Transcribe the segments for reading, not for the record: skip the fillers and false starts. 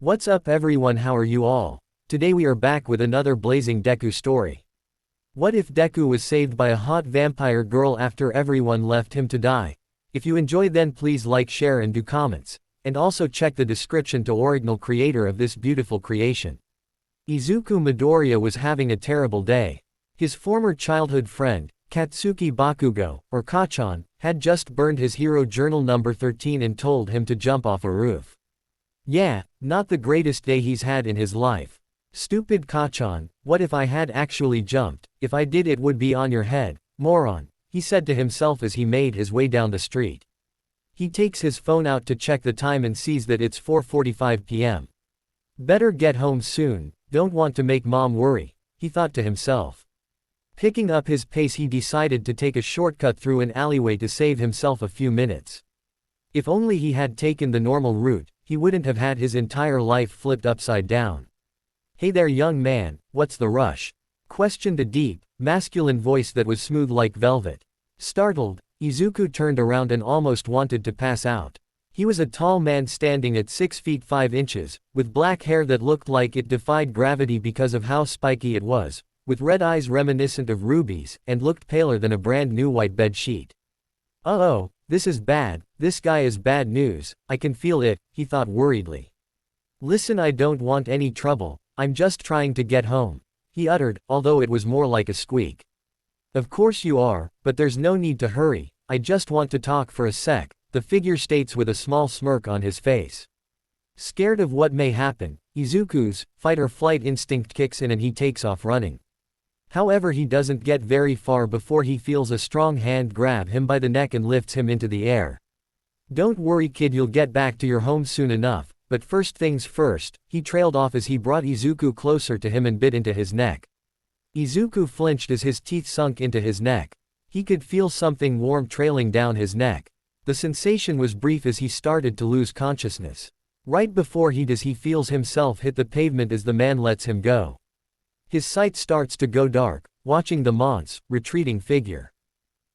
What's up everyone, how are you all? Today we are back with another blazing Deku story. What if Deku was saved by a hot vampire girl after everyone left him to die? If you enjoy, then please like, share and do comments. And also check the description to original creator of this beautiful creation. Izuku Midoriya was having a terrible day. His former childhood friend, Katsuki Bakugo, or Kachan, had just burned his hero journal number 13 and told him to jump off a roof. Yeah, not the greatest day he's had in his life. Stupid Kachan, what if I had actually jumped? If I did, it would be on your head, moron, he said to himself as he made his way down the street. He takes his phone out to check the time and sees that it's 4:45 p.m. Better get home soon, don't want to make mom worry, he thought to himself. Picking up his pace, he decided to take a shortcut through an alleyway to save himself a few minutes. If only he had taken the normal route, he wouldn't have had his entire life flipped upside down. Hey there young man, what's the rush? Questioned a deep, masculine voice that was smooth like velvet. Startled, Izuku turned around and almost wanted to pass out. He was a tall man standing at 6 feet 5 inches, with black hair that looked like it defied gravity because of how spiky it was, with red eyes reminiscent of rubies, and looked paler than a brand new white bed sheet. Uh-oh, this is bad, this guy is bad news, I can feel it, he thought worriedly. Listen, I don't want any trouble, I'm just trying to get home, he uttered, although it was more like a squeak. Of course you are, but there's no need to hurry, I just want to talk for a sec, the figure states with a small smirk on his face. Scared of what may happen, Izuku's fight-or-flight instinct kicks in and he takes off running. However, he doesn't get very far before he feels a strong hand grab him by the neck and lifts him into the air. Don't worry kid, you'll get back to your home soon enough, but first things first, he trailed off as he brought Izuku closer to him and bit into his neck. Izuku flinched as his teeth sunk into his neck. He could feel something warm trailing down his neck. The sensation was brief as he started to lose consciousness. Right before he does, he feels himself hit the pavement as the man lets him go. His sight starts to go dark, watching the man's retreating figure.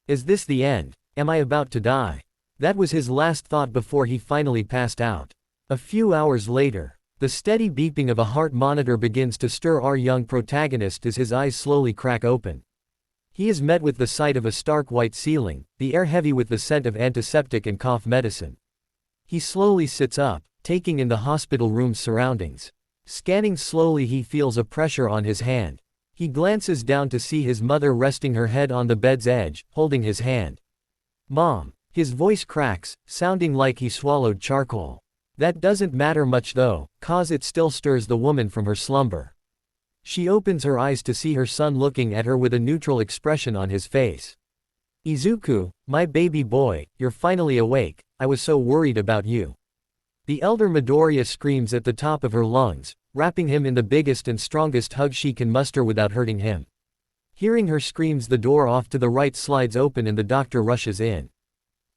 Is this the end? Am I about to die? That was his last thought before he finally passed out. A few hours later, the steady beeping of a heart monitor begins to stir our young protagonist as his eyes slowly crack open. He is met with the sight of a stark white ceiling, the air heavy with the scent of antiseptic and cough medicine. He slowly sits up, taking in the hospital room's surroundings. Scanning slowly, he feels a pressure on his hand. He glances down to see his mother resting her head on the bed's edge, holding his hand. Mom. His voice cracks, sounding like he swallowed charcoal. That doesn't matter much though, cause it still stirs the woman from her slumber. She opens her eyes to see her son looking at her with a neutral expression on his face. Izuku, my baby boy, you're finally awake, I was so worried about you. The elder Midoriya screams at the top of her lungs, wrapping him in the biggest and strongest hug she can muster without hurting him. Hearing her screams, the door off to the right slides open and the doctor rushes in.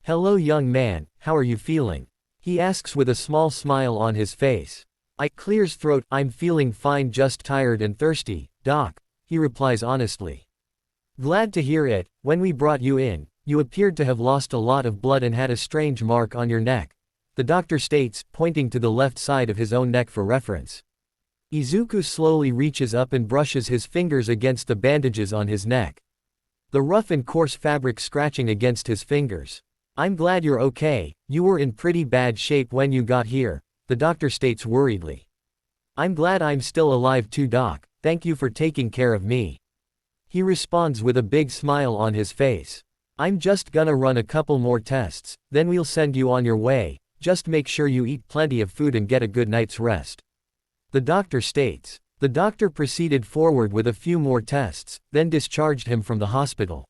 Hello young man, how are you feeling? He asks with a small smile on his face. I clears throat, I'm feeling fine, just tired and thirsty, doc, he replies honestly. Glad to hear it, when we brought you in, you appeared to have lost a lot of blood and had a strange mark on your neck, the doctor states, pointing to the left side of his own neck for reference. Izuku slowly reaches up and brushes his fingers against the bandages on his neck. The rough and coarse fabric scratching against his fingers. I'm glad you're okay, you were in pretty bad shape when you got here, the doctor states worriedly. I'm glad I'm still alive too doc, thank you for taking care of me. He responds with a big smile on his face. I'm just gonna run a couple more tests, then we'll send you on your way. Just make sure you eat plenty of food and get a good night's rest. The doctor states. The doctor proceeded forward with a few more tests, then discharged him from the hospital.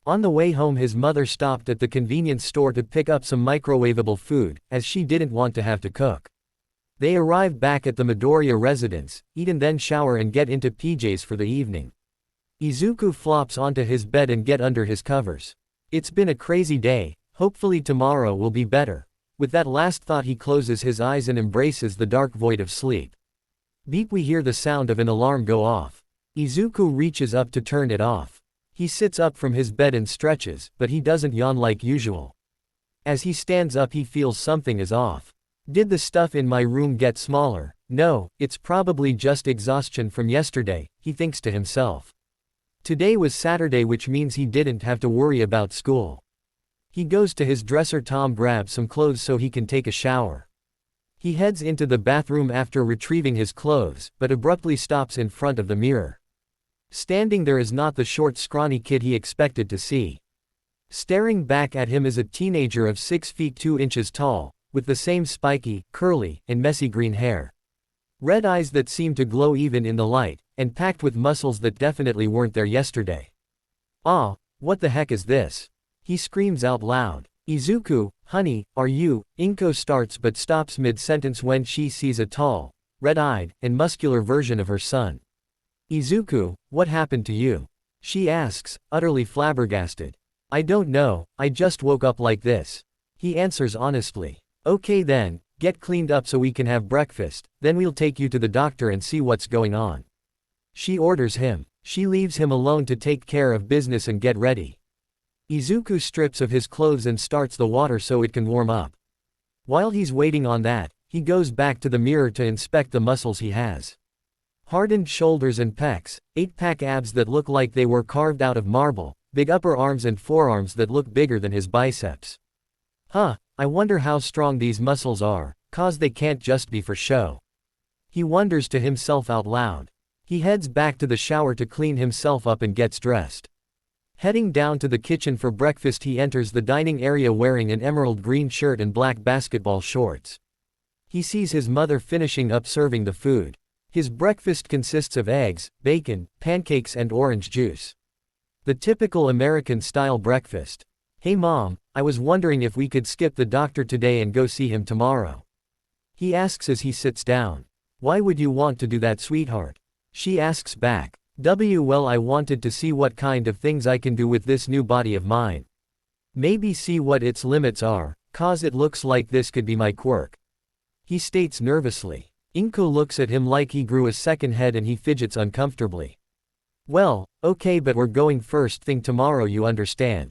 On the way home, his mother stopped at the convenience store to pick up some microwavable food, as she didn't want to have to cook. They arrive back at the Midoriya residence, eat and then shower and get into PJs for the evening. Izuku flops onto his bed and get under his covers. It's been a crazy day, hopefully tomorrow will be better. With that last thought, he closes his eyes and embraces the dark void of sleep. Beep, we hear the sound of an alarm go off. Izuku reaches up to turn it off. He sits up from his bed and stretches, but he doesn't yawn like usual. As he stands up, he feels something is off. Did the stuff in my room get smaller? No, it's probably just exhaustion from yesterday, he thinks to himself. Today was Saturday, which means he didn't have to worry about school. He goes to his dresser. Tom grabs some clothes so he can take a shower. He heads into the bathroom after retrieving his clothes, but abruptly stops in front of the mirror. Standing there is not the short, scrawny kid he expected to see. Staring back at him is a teenager of 6 feet 2 inches tall, with the same spiky, curly, and messy green hair. Red eyes that seem to glow even in the light, and packed with muscles that definitely weren't there yesterday. "Ah, what the heck is this?" he screams out loud. "Izuku, honey, are you?" Inko starts but stops mid-sentence when she sees a tall, red-eyed, and muscular version of her son. "Izuku, what happened to you?" she asks, utterly flabbergasted. "I don't know, I just woke up like this," he answers honestly. "Okay then, get cleaned up so we can have breakfast, then we'll take you to the doctor and see what's going on," she orders him. She leaves him alone to take care of business and get ready. Izuku strips of his clothes and starts the water so it can warm up. While he's waiting on that, he goes back to the mirror to inspect the muscles he has. Hardened shoulders and pecs, 8-pack abs that look like they were carved out of marble, big upper arms and forearms that look bigger than his biceps. "Huh, I wonder how strong these muscles are, 'cause they can't just be for show," he wonders to himself out loud. He heads back to the shower to clean himself up and gets dressed. Heading down to the kitchen for breakfast, he enters the dining area wearing an emerald green shirt and black basketball shorts. He sees his mother finishing up serving the food. His breakfast consists of eggs, bacon, pancakes and orange juice. The typical American-style breakfast. "Hey Mom, I was wondering if we could skip the doctor today and go see him tomorrow," he asks as he sits down. "Why would you want to do that, sweetheart?" she asks back. "Well, I wanted to see what kind of things I can do with this new body of mine. Maybe see what its limits are, 'cause it looks like this could be my quirk," he states nervously. Inko looks at him like he grew a second head and he fidgets uncomfortably. "Well, okay, but we're going first thing tomorrow, you understand,"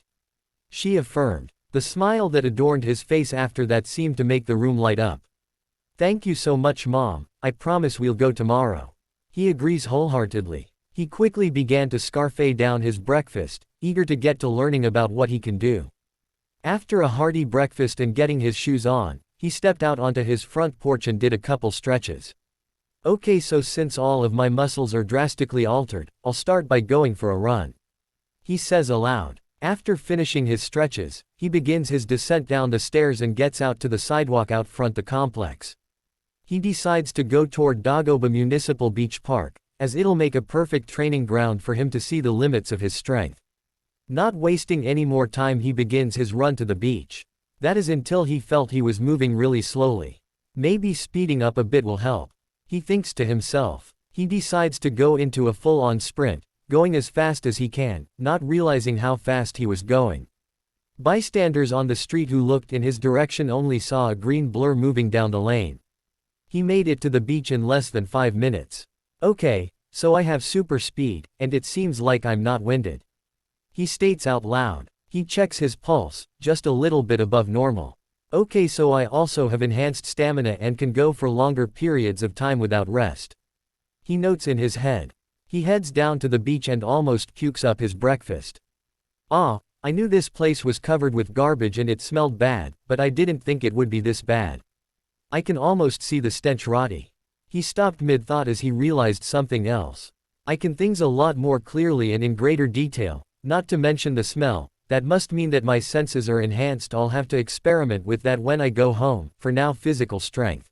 she affirmed. The smile that adorned his face after that seemed to make the room light up. "Thank you so much Mom, I promise we'll go tomorrow," he agrees wholeheartedly. He quickly began to scarf down his breakfast, eager to get to learning about what he can do. After a hearty breakfast and getting his shoes on, he stepped out onto his front porch and did a couple stretches. "Okay, so since all of my muscles are drastically altered, I'll start by going for a run," he says aloud. After finishing his stretches, he begins his descent down the stairs and gets out to the sidewalk out front the complex. He decides to go toward Dagoba Municipal Beach Park, as it'll make a perfect training ground for him to see the limits of his strength. Not wasting any more time, he begins his run to the beach. That is until he felt he was moving really slowly. Maybe speeding up a bit will help, he thinks to himself. He decides to go into a full-on sprint, going as fast as he can, not realizing how fast he was going. Bystanders on the street who looked in his direction only saw a green blur moving down the lane. He made it to the beach in less than 5 minutes. "Okay, so I have super speed, and it seems like I'm not winded," he states out loud. He checks his pulse, just a little bit above normal. "Okay, so I also have enhanced stamina and can go for longer periods of time without rest," he notes in his head. He heads down to the beach and almost pukes up his breakfast. "Ah, I knew this place was covered with garbage and it smelled bad, but I didn't think it would be this bad. I can almost see the stench rotty." He stopped mid-thought as he realized something else. "I can things a lot more clearly and in greater detail, not to mention the smell. That must mean that my senses are enhanced. I'll have to experiment with that when I go home. For now, physical strength,"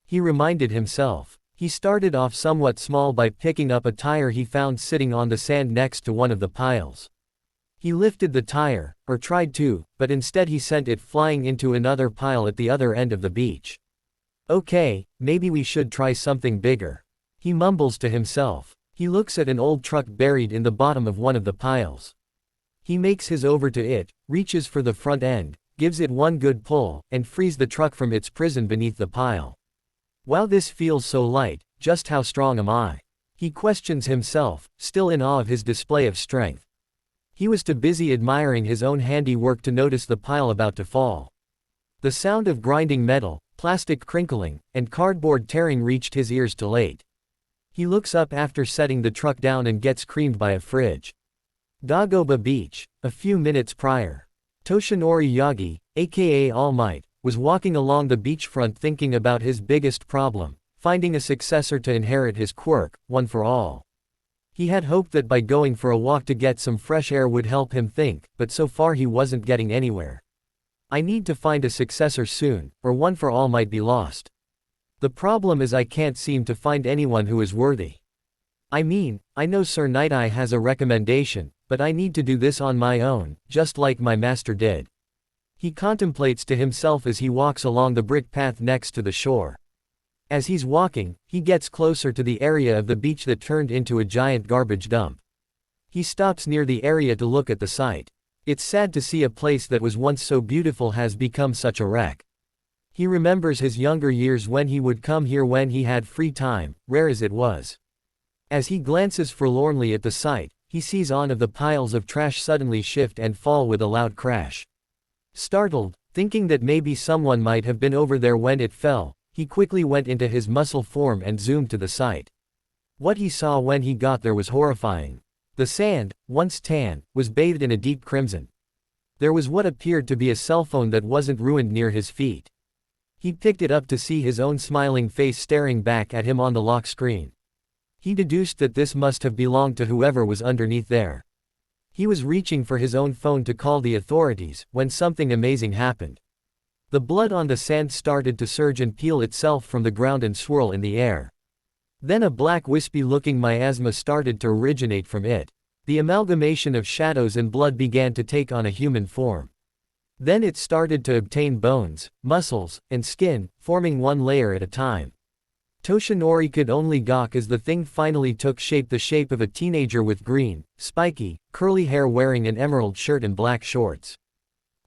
he reminded himself. He started off somewhat small by picking up a tire he found sitting on the sand next to one of the piles. He lifted the tire, or tried to, but instead he sent it flying into another pile at the other end of the beach. "Okay, maybe we should try something bigger," he mumbles to himself. He looks at an old truck buried in the bottom of one of the piles. He makes his over to it, reaches for the front end, gives it one good pull, and frees the truck from its prison beneath the pile. "Wow, this feels so light, just how strong am I?" he questions himself, still in awe of his display of strength. He was too busy admiring his own handiwork to notice the pile about to fall. The sound of grinding metal, plastic crinkling, and cardboard tearing reached his ears too late. He looks up after setting the truck down and gets creamed by a fridge. Dagoba Beach. A few minutes prior. Toshinori Yagi, aka All Might, was walking along the beachfront thinking about his biggest problem, finding a successor to inherit his quirk, One for All. He had hoped that by going for a walk to get some fresh air would help him think, but so far he wasn't getting anywhere. I need to find a successor soon, or One for All might be lost. The problem is I can't seem to find anyone who is worthy. I mean, I know Sir Night Eye has a recommendation, but I need to do this on my own, just like my master did. He contemplates to himself as he walks along the brick path next to the shore. As he's walking, he gets closer to the area of the beach that turned into a giant garbage dump. He stops near the area to look at the site. It's sad to see a place that was once so beautiful has become such a wreck. He remembers his younger years when he would come here when he had free time, rare as it was. As he glances forlornly at the site, he sees one of the piles of trash suddenly shift and fall with a loud crash. Startled, thinking that maybe someone might have been over there when it fell, he quickly went into his muscle form and zoomed to the site. What he saw when he got there was horrifying. The sand, once tan, was bathed in a deep crimson. There was what appeared to be a cell phone that wasn't ruined near his feet. He picked it up to see his own smiling face staring back at him on the lock screen. He deduced that this must have belonged to whoever was underneath there. He was reaching for his own phone to call the authorities, when something amazing happened. The blood on the sand started to surge and peel itself from the ground and swirl in the air. Then a black wispy-looking miasma started to originate from it. The amalgamation of shadows and blood began to take on a human form. Then it started to obtain bones, muscles, and skin, forming one layer at a time. Toshinori could only gawk as the thing finally took shape, the shape of a teenager with green, spiky, curly hair wearing an emerald shirt and black shorts.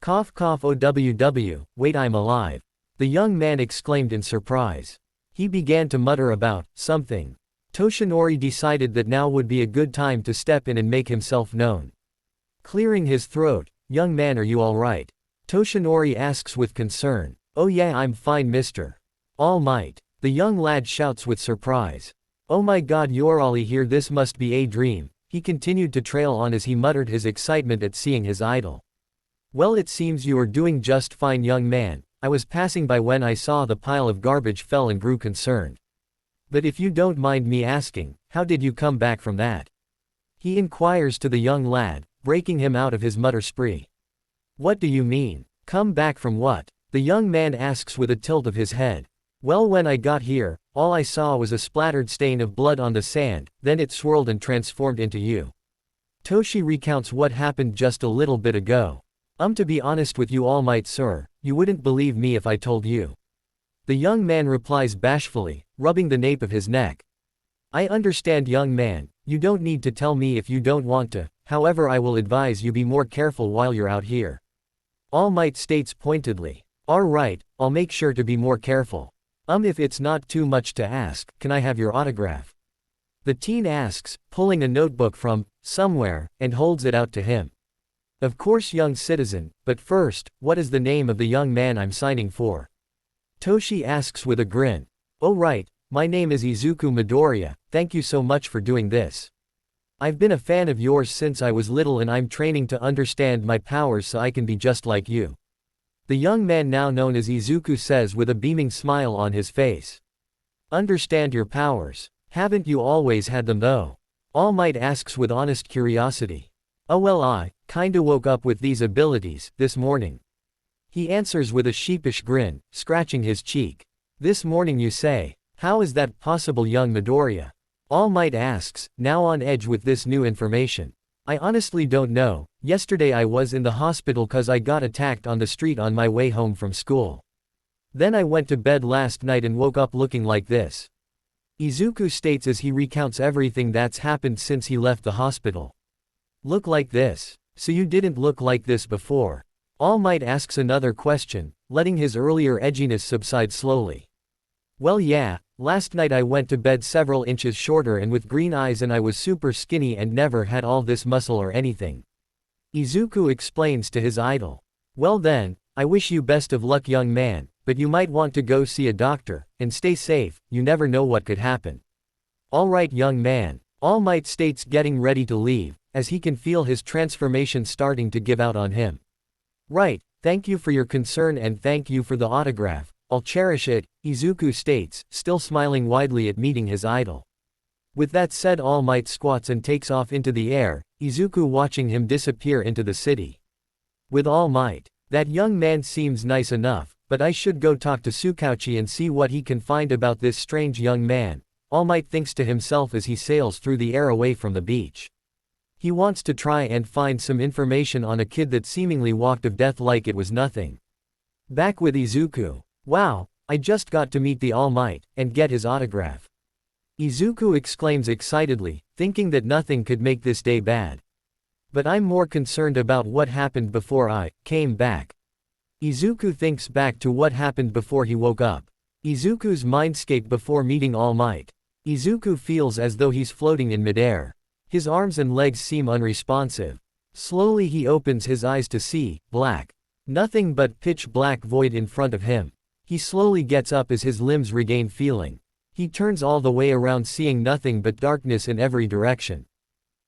Cough cough OWW, wait, I'm alive. The young man exclaimed in surprise. He began to mutter about something. Toshinori decided that now would be a good time to step in and make himself known. Clearing his throat, young man, are you alright? Toshinori asks with concern. Oh yeah, I'm fine, Mr. All Might. The young lad shouts with surprise. Oh my god, you're Ollie here, this must be a dream. He continued to trail on as he muttered his excitement at seeing his idol. Well, it seems you are doing just fine, young man. I was passing by when I saw the pile of garbage fell and grew concerned. But if you don't mind me asking, how did you come back from that? He inquires to the young lad, breaking him out of his mutter spree. What do you mean? Come back from what? The young man asks with a tilt of his head. Well, when I got here, all I saw was a splattered stain of blood on the sand, then it swirled and transformed into you. Toshi recounts what happened just a little bit ago. To be honest with you, All Might sir, you wouldn't believe me if I told you. The young man replies bashfully, rubbing the nape of his neck. I understand, young man, you don't need to tell me if you don't want to, however I will advise you be more careful while you're out here. All Might states pointedly. Alright, I'll make sure to be more careful. If it's not too much to ask, can I have your autograph? The teen asks, pulling a notebook from somewhere, and holds it out to him. Of course, young citizen, but first, what is the name of the young man I'm signing for? Toshi asks with a grin. Oh right, my name is Izuku Midoriya, thank you so much for doing this. I've been a fan of yours since I was little and I'm training to understand my powers so I can be just like you. The young man now known as Izuku says with a beaming smile on his face. Understand your powers. Haven't you always had them though? All Might asks with honest curiosity. Oh well, I kinda woke up with these abilities this morning. He answers with a sheepish grin, scratching his cheek. This morning you say? How is that possible, young Midoriya? All Might asks, now on edge with this new information. I honestly don't know. Yesterday I was in the hospital cause I got attacked on the street on my way home from school. Then I went to bed last night and woke up looking like this. Izuku states as he recounts everything that's happened since he left the hospital. Look like this? So you didn't look like this before? All Might asks another question, letting his earlier edginess subside slowly. Well yeah, last night I went to bed several inches shorter and with green eyes and I was super skinny and never had all this muscle or anything. Izuku explains to his idol. Well then, I wish you best of luck, young man, but you might want to go see a doctor, and stay safe, you never know what could happen. Alright young man, All Might states getting ready to leave, as he can feel his transformation starting to give out on him. Right, thank you for your concern and thank you for the autograph, I'll cherish it, Izuku states, still smiling widely at meeting his idol. With that said, All Might squats and takes off into the air, Izuku watching him disappear into the city. With All Might, that young man seems nice enough, but I should go talk to Tsukauchi and see what he can find about this strange young man, All Might thinks to himself as he sails through the air away from the beach. He wants to try and find some information on a kid that seemingly walked of death like it was nothing. Back with Izuku. Wow, I just got to meet the All Might, and get his autograph. Izuku exclaims excitedly, thinking that nothing could make this day bad. But I'm more concerned about what happened before I came back. Izuku thinks back to what happened before he woke up. Izuku's mindscape before meeting All Might. Izuku feels as though he's floating in midair. His arms and legs seem unresponsive. Slowly he opens his eyes to see black. Nothing but pitch black void in front of him. He slowly gets up as his limbs regain feeling. He turns all the way around seeing nothing but darkness in every direction.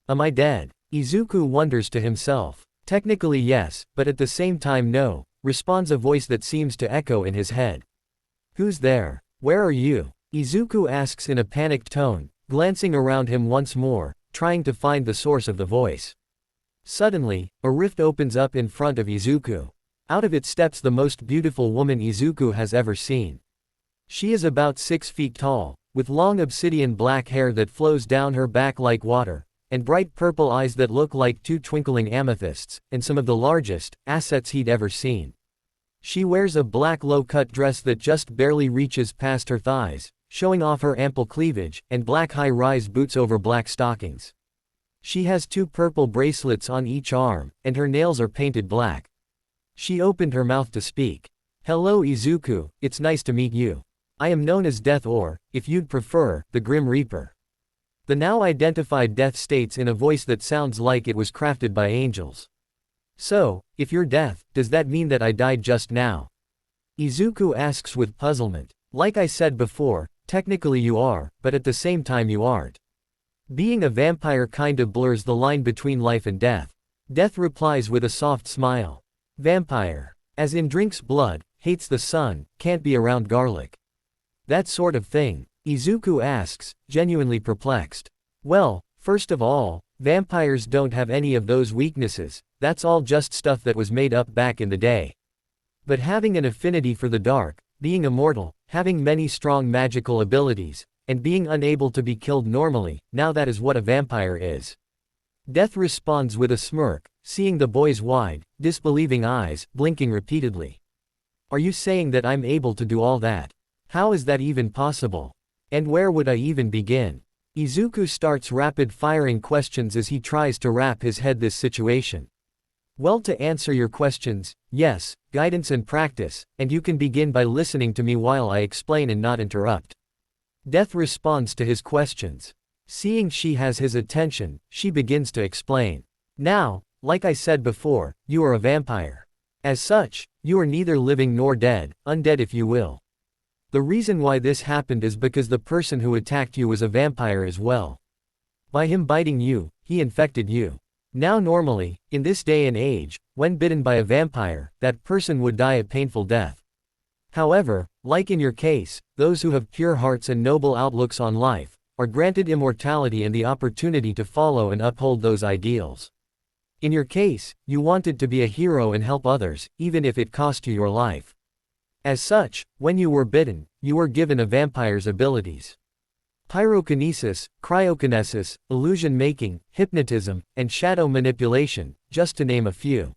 Am I dead? Izuku wonders to himself. Technically yes, but at the same time no, responds a voice that seems to echo in his head. Who's there? Where are you? Izuku asks in a panicked tone, glancing around him once more, trying to find the source of the voice. Suddenly, a rift opens up in front of Izuku. Out of it steps the most beautiful woman Izuku has ever seen. She is about 6 feet tall, with long obsidian black hair that flows down her back like water, and bright purple eyes that look like 2 twinkling amethysts, and some of the largest assets he'd ever seen. She wears a black low-cut dress that just barely reaches past her thighs, showing off her ample cleavage, and black high-rise boots over black stockings. She has 2 purple bracelets on each arm, and her nails are painted black. She opened her mouth to speak. Hello Izuku, it's nice to meet you. I am known as Death or, if you'd prefer, the Grim Reaper. The now identified Death states in a voice that sounds like it was crafted by angels. So, if you're Death, does that mean that I died just now? Izuku asks with puzzlement. Like I said before, technically you are, but at the same time you aren't. Being a vampire kinda blurs the line between life and death. Death replies with a soft smile. Vampire. As in drinks blood, hates the sun, can't be around garlic. That sort of thing? Izuku asks, genuinely perplexed. Well, first of all, vampires don't have any of those weaknesses, that's all just stuff that was made up back in the day. But having an affinity for the dark, being immortal, having many strong magical abilities, and being unable to be killed normally, now that is what a vampire is. Death responds with a smirk, seeing the boy's wide, disbelieving eyes, blinking repeatedly. Are you saying that I'm able to do all that? How is that even possible? And where would I even begin? Izuku starts rapid-firing questions as he tries to wrap his head this situation. Well, to answer your questions, yes, guidance and practice, and you can begin by listening to me while I explain and not interrupt. Death responds to his questions. Seeing she has his attention, she begins to explain. Now, like I said before, you are a vampire. As such, you are neither living nor dead, undead if you will. The reason why this happened is because the person who attacked you was a vampire as well. By him biting you, he infected you. Now normally, in this day and age, when bitten by a vampire, that person would die a painful death. However, like in your case, those who have pure hearts and noble outlooks on life, are granted immortality and the opportunity to follow and uphold those ideals. In your case, you wanted to be a hero and help others, even if it cost you your life. As such, when you were bitten, you were given a vampire's abilities. Pyrokinesis, cryokinesis, illusion-making, hypnotism, and shadow manipulation, just to name a few.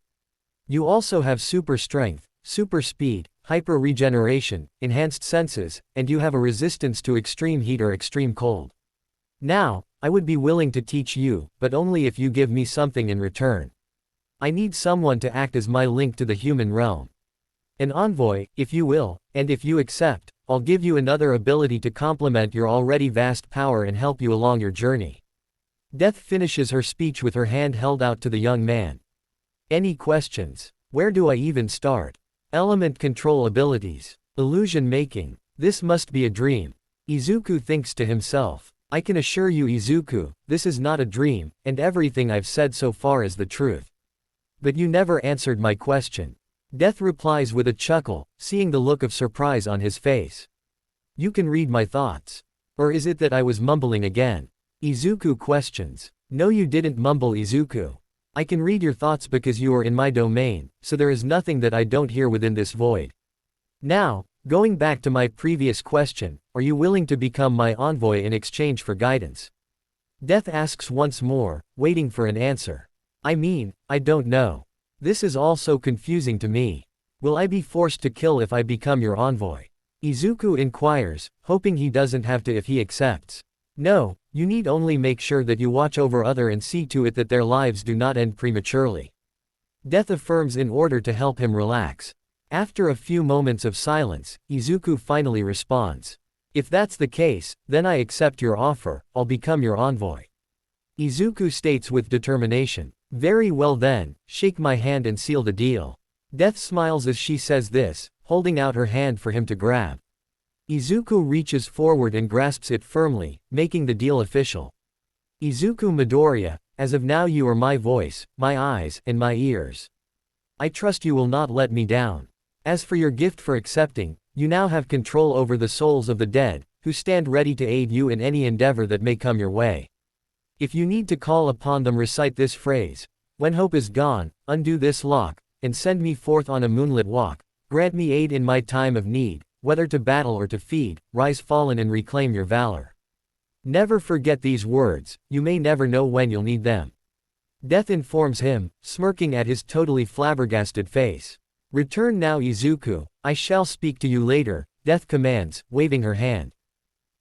You also have super strength, super speed, hyper-regeneration, enhanced senses, and you have a resistance to extreme heat or extreme cold. Now, I would be willing to teach you, but only if you give me something in return. I need someone to act as my link to the human realm. An envoy, if you will, and if you accept, I'll give you another ability to complement your already vast power and help you along your journey. Death finishes her speech with her hand held out to the young man. Any questions? Where do I even start? Element control abilities. Illusion making. This must be a dream. Izuku thinks to himself. I can assure you Izuku, this is not a dream, and everything I've said so far is the truth. But you never answered my question. Death replies with a chuckle, seeing the look of surprise on his face. You can read my thoughts. Or is it that I was mumbling again? Izuku questions. No, you didn't mumble, Izuku. I can read your thoughts because you are in my domain, so there is nothing that I don't hear within this void. Now, going back to my previous question, are you willing to become my envoy in exchange for guidance? Death asks once more, waiting for an answer. I mean, I don't know. This is all so confusing to me. Will I be forced to kill if I become your envoy? Izuku inquires, hoping he doesn't have to if he accepts. No, you need only make sure that you watch over others and see to it that their lives do not end prematurely. Death affirms in order to help him relax. After a few moments of silence, Izuku finally responds. If that's the case, then I accept your offer, I'll become your envoy. Izuku states with determination. Very well then, shake my hand and seal the deal. Death smiles as she says this, holding out her hand for him to grab. Izuku reaches forward and grasps it firmly, making the deal official. Izuku Midoriya, as of now you are my voice, my eyes, and my ears. I trust you will not let me down. As for your gift for accepting, you now have control over the souls of the dead, who stand ready to aid you in any endeavor that may come your way. If you need to call upon them, recite this phrase. When hope is gone, undo this lock, and send me forth on a moonlit walk. Grant me aid in my time of need, whether to battle or to feed, rise fallen and reclaim your valor. Never forget these words, you may never know when you'll need them. Death informs him, smirking at his totally flabbergasted face. Return now Izuku, I shall speak to you later, Death commands, waving her hand.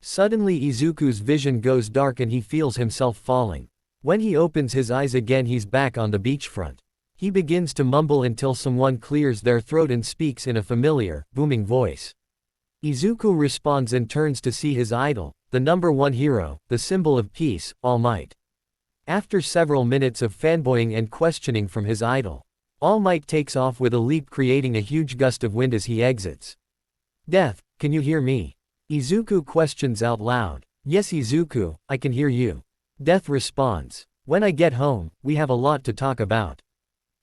Suddenly Izuku's vision goes dark and he feels himself falling. When he opens his eyes again he's back on the beachfront. He begins to mumble until someone clears their throat and speaks in a familiar, booming voice. Izuku responds and turns to see his idol, the number one hero, the symbol of peace, All Might. After several minutes of fanboying and questioning from his idol, All Might takes off with a leap, creating a huge gust of wind as he exits. Death, can you hear me? Izuku questions out loud. Yes Izuku, I can hear you. Death responds. When I get home, we have a lot to talk about.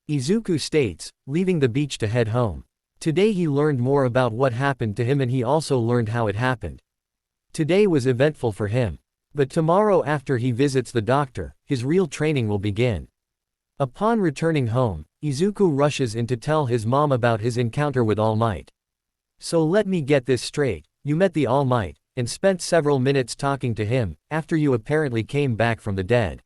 Izuku states, leaving the beach to head home. Today he learned more about what happened to him and he also learned how it happened. Today was eventful for him. But tomorrow after he visits the doctor, his real training will begin. Upon returning home, Izuku rushes in to tell his mom about his encounter with All Might. So let me get this straight, you met the All Might, and spent several minutes talking to him, after you apparently came back from the dead.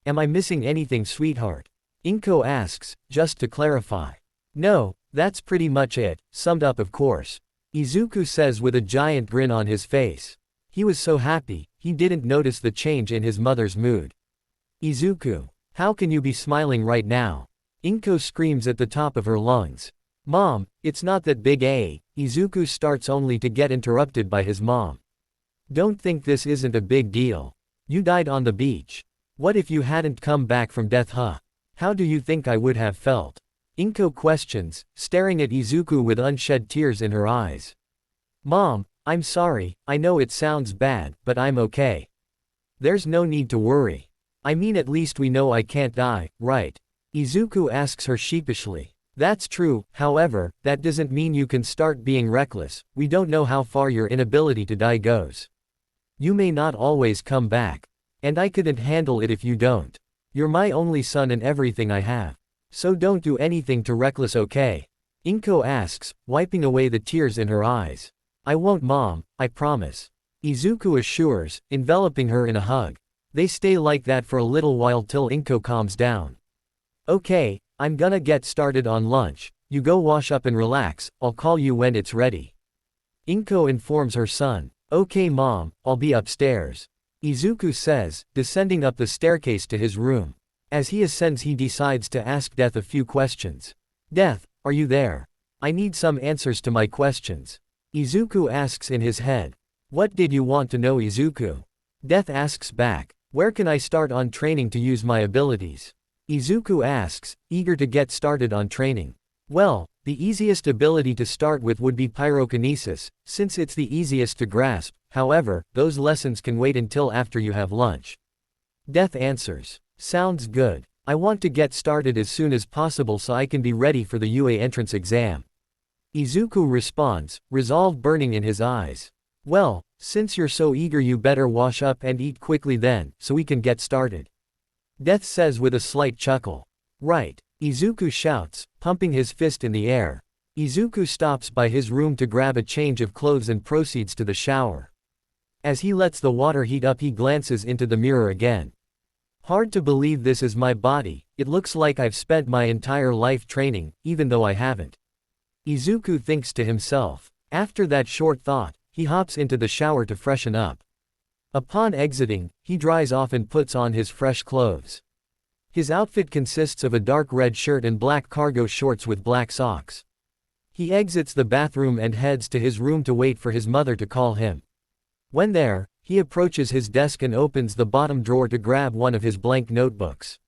Am I missing anything, sweetheart? Inko asks, just to clarify. No, that's pretty much it, summed up of course. Izuku says with a giant grin on his face. He was so happy, he didn't notice the change in his mother's mood. Izuku, how can you be smiling right now? Inko screams at the top of her lungs. Mom, it's not that big a. Izuku starts only to get interrupted by his mom. Don't think this isn't a big deal. You died on the beach. What if you hadn't come back from death, huh? How do you think I would have felt? Inko questions, staring at Izuku with unshed tears in her eyes. Mom, I'm sorry, I know it sounds bad, but I'm okay. There's no need to worry. I mean at least we know I can't die, right? Izuku asks her sheepishly. That's true, however, that doesn't mean you can start being reckless, we don't know how far your inability to die goes. You may not always come back. And I couldn't handle it if you don't. You're my only son and everything I have. So don't do anything too reckless, okay? Inko asks, wiping away the tears in her eyes. I won't, Mom, I promise. Izuku assures, enveloping her in a hug. They stay like that for a little while till Inko calms down. Okay, I'm gonna get started on lunch. You go wash up and relax, I'll call you when it's ready. Inko informs her son. Okay Mom, I'll be upstairs. Izuku says, descending up the staircase to his room. As he ascends he decides to ask Death a few questions. Death, are you there? I need some answers to my questions. Izuku asks in his head. What did you want to know, Izuku? Death asks back. Where can I start on training to use my abilities? Izuku asks, eager to get started on training. Well, The easiest ability to start with would be pyrokinesis, since it's the easiest to grasp. However, those lessons can wait until after you have lunch. Death answers. Sounds good. I want to get started as soon as possible so I can be ready for the UA entrance exam. Izuku responds, resolve burning in his eyes. Well, since you're so eager, you better wash up and eat quickly then, so we can get started. Death says with a slight chuckle. Right. Izuku shouts, pumping his fist in the air. Izuku stops by his room to grab a change of clothes and proceeds to the shower. As he lets the water heat up, he glances into the mirror again. Hard to believe this is my body. It looks like I've spent my entire life training, even though I haven't. Izuku thinks to himself. After that short thought, he hops into the shower to freshen up. Upon exiting, he dries off and puts on his fresh clothes. His outfit consists of a dark red shirt and black cargo shorts with black socks. He exits the bathroom and heads to his room to wait for his mother to call him. When there, he approaches his desk and opens the bottom drawer to grab one of his blank notebooks.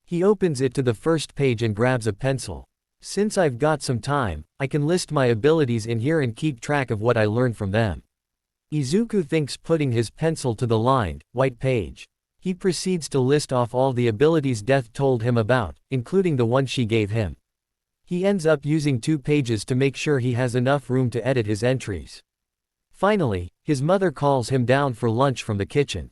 He opens it to the first page and grabs a pencil. Since I've got some time, I can list my abilities in here and keep track of what I learned from them. Izuku thinks, putting his pencil to the lined, white page. He proceeds to list off all the abilities Death told him about, including the one she gave him. He ends up using 2 pages to make sure he has enough room to edit his entries. Finally, his mother calls him down for lunch from the kitchen.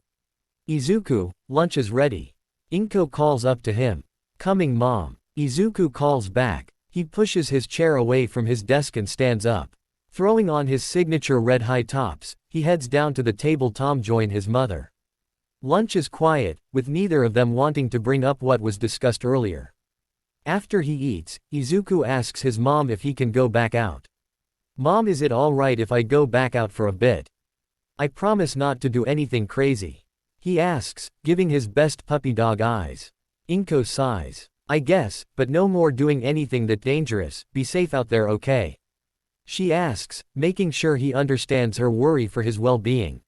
Izuku, lunch is ready. Inko calls up to him. Coming, Mom. Izuku calls back. He pushes his chair away from his desk and stands up. Throwing on his signature red high tops, he heads down to the table to join his mother. Lunch is quiet, with neither of them wanting to bring up what was discussed earlier. After he eats, Izuku asks his mom if he can go back out. Mom, is it alright if I go back out for a bit? I promise not to do anything crazy. He asks, giving his best puppy dog eyes. Inko sighs. I guess, but no more doing anything that dangerous. Be safe out there, okay? She asks, making sure he understands her worry for his well-being.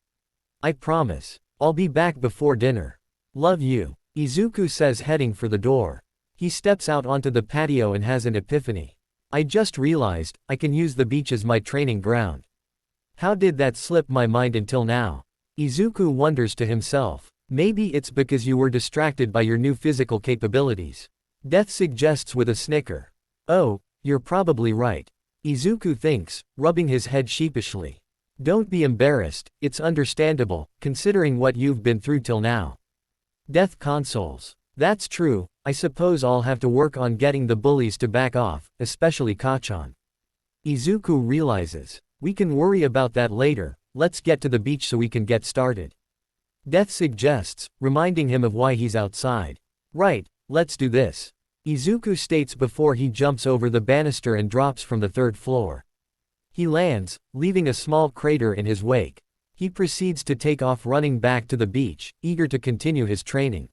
I promise. I'll be back before dinner. Love you. Izuku says, heading for the door. He steps out onto the patio and has an epiphany. I just realized, I can use the beach as my training ground. How did that slip my mind until now? Izuku wonders to himself. Maybe it's because you were distracted by your new physical capabilities. Death suggests with a snicker. Oh, you're probably right. Izuku thinks, rubbing his head sheepishly. Don't be embarrassed, it's understandable, considering what you've been through till now. Death consoles. That's true, I suppose I'll have to work on getting the bullies to back off, especially Kachan. Izuku realizes. We can worry about that later, let's get to the beach so we can get started. Death suggests, reminding him of why he's outside. Right, let's do this. Izuku states before he jumps over the banister and drops from the 3rd floor. He lands, leaving a small crater in his wake. He proceeds to take off, running back to the beach, eager to continue his training.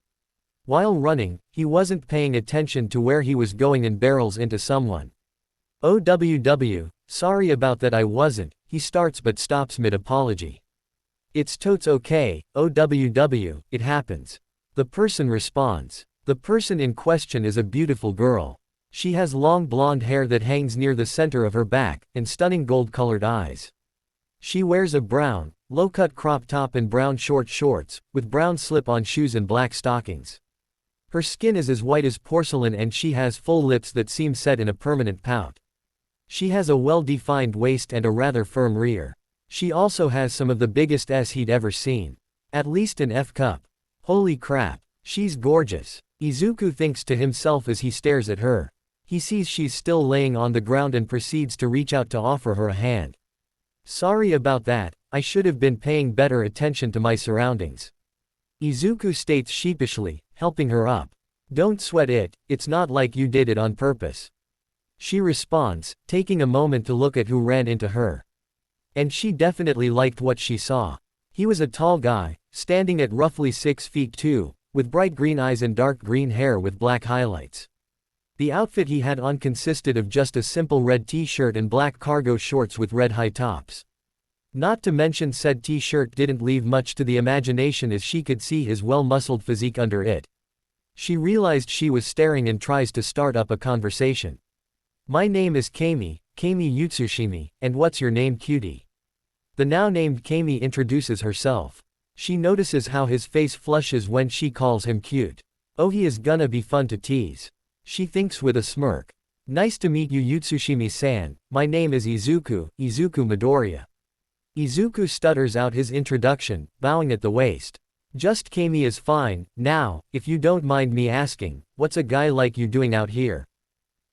While running, he wasn't paying attention to where he was going and barrels into someone. OWW, sorry about that, I wasn't, he starts but stops mid-apology. It's totes okay, OWW, it happens. The person responds. The person in question is a beautiful girl. She has long blonde hair that hangs near the center of her back, and stunning gold-colored eyes. She wears a brown, low-cut crop top and brown short shorts, with brown slip-on shoes and black stockings. Her skin is as white as porcelain and she has full lips that seem set in a permanent pout. She has a well-defined waist and a rather firm rear. She also has some of the biggest S he'd ever seen. At least an F cup. Holy crap, she's gorgeous. Izuku thinks to himself as he stares at her. He sees she's still laying on the ground and proceeds to reach out to offer her a hand. Sorry about that, I should have been paying better attention to my surroundings. Izuku states sheepishly, helping her up. Don't sweat it, it's not like you did it on purpose. She responds, taking a moment to look at who ran into her. And she definitely liked what she saw. He was a tall guy, standing at roughly 6 feet 2, with bright green eyes and dark green hair with black highlights. The outfit he had on consisted of just a simple red t-shirt and black cargo shorts with red high tops. Not to mention said t-shirt didn't leave much to the imagination as she could see his well-muscled physique under it. She realized she was staring and tries to start up a conversation. My name is Kami, Kami Yutsushimi, and what's your name, cutie? The now named Kami introduces herself. She notices how his face flushes when she calls him cute. Oh, he is gonna be fun to tease. She thinks with a smirk. Nice to meet you, Yutsushimi-san. My name is Izuku, Izuku Midoriya. Izuku stutters out his introduction, bowing at the waist. Just Kami is fine. Now, if you don't mind me asking, what's a guy like you doing out here?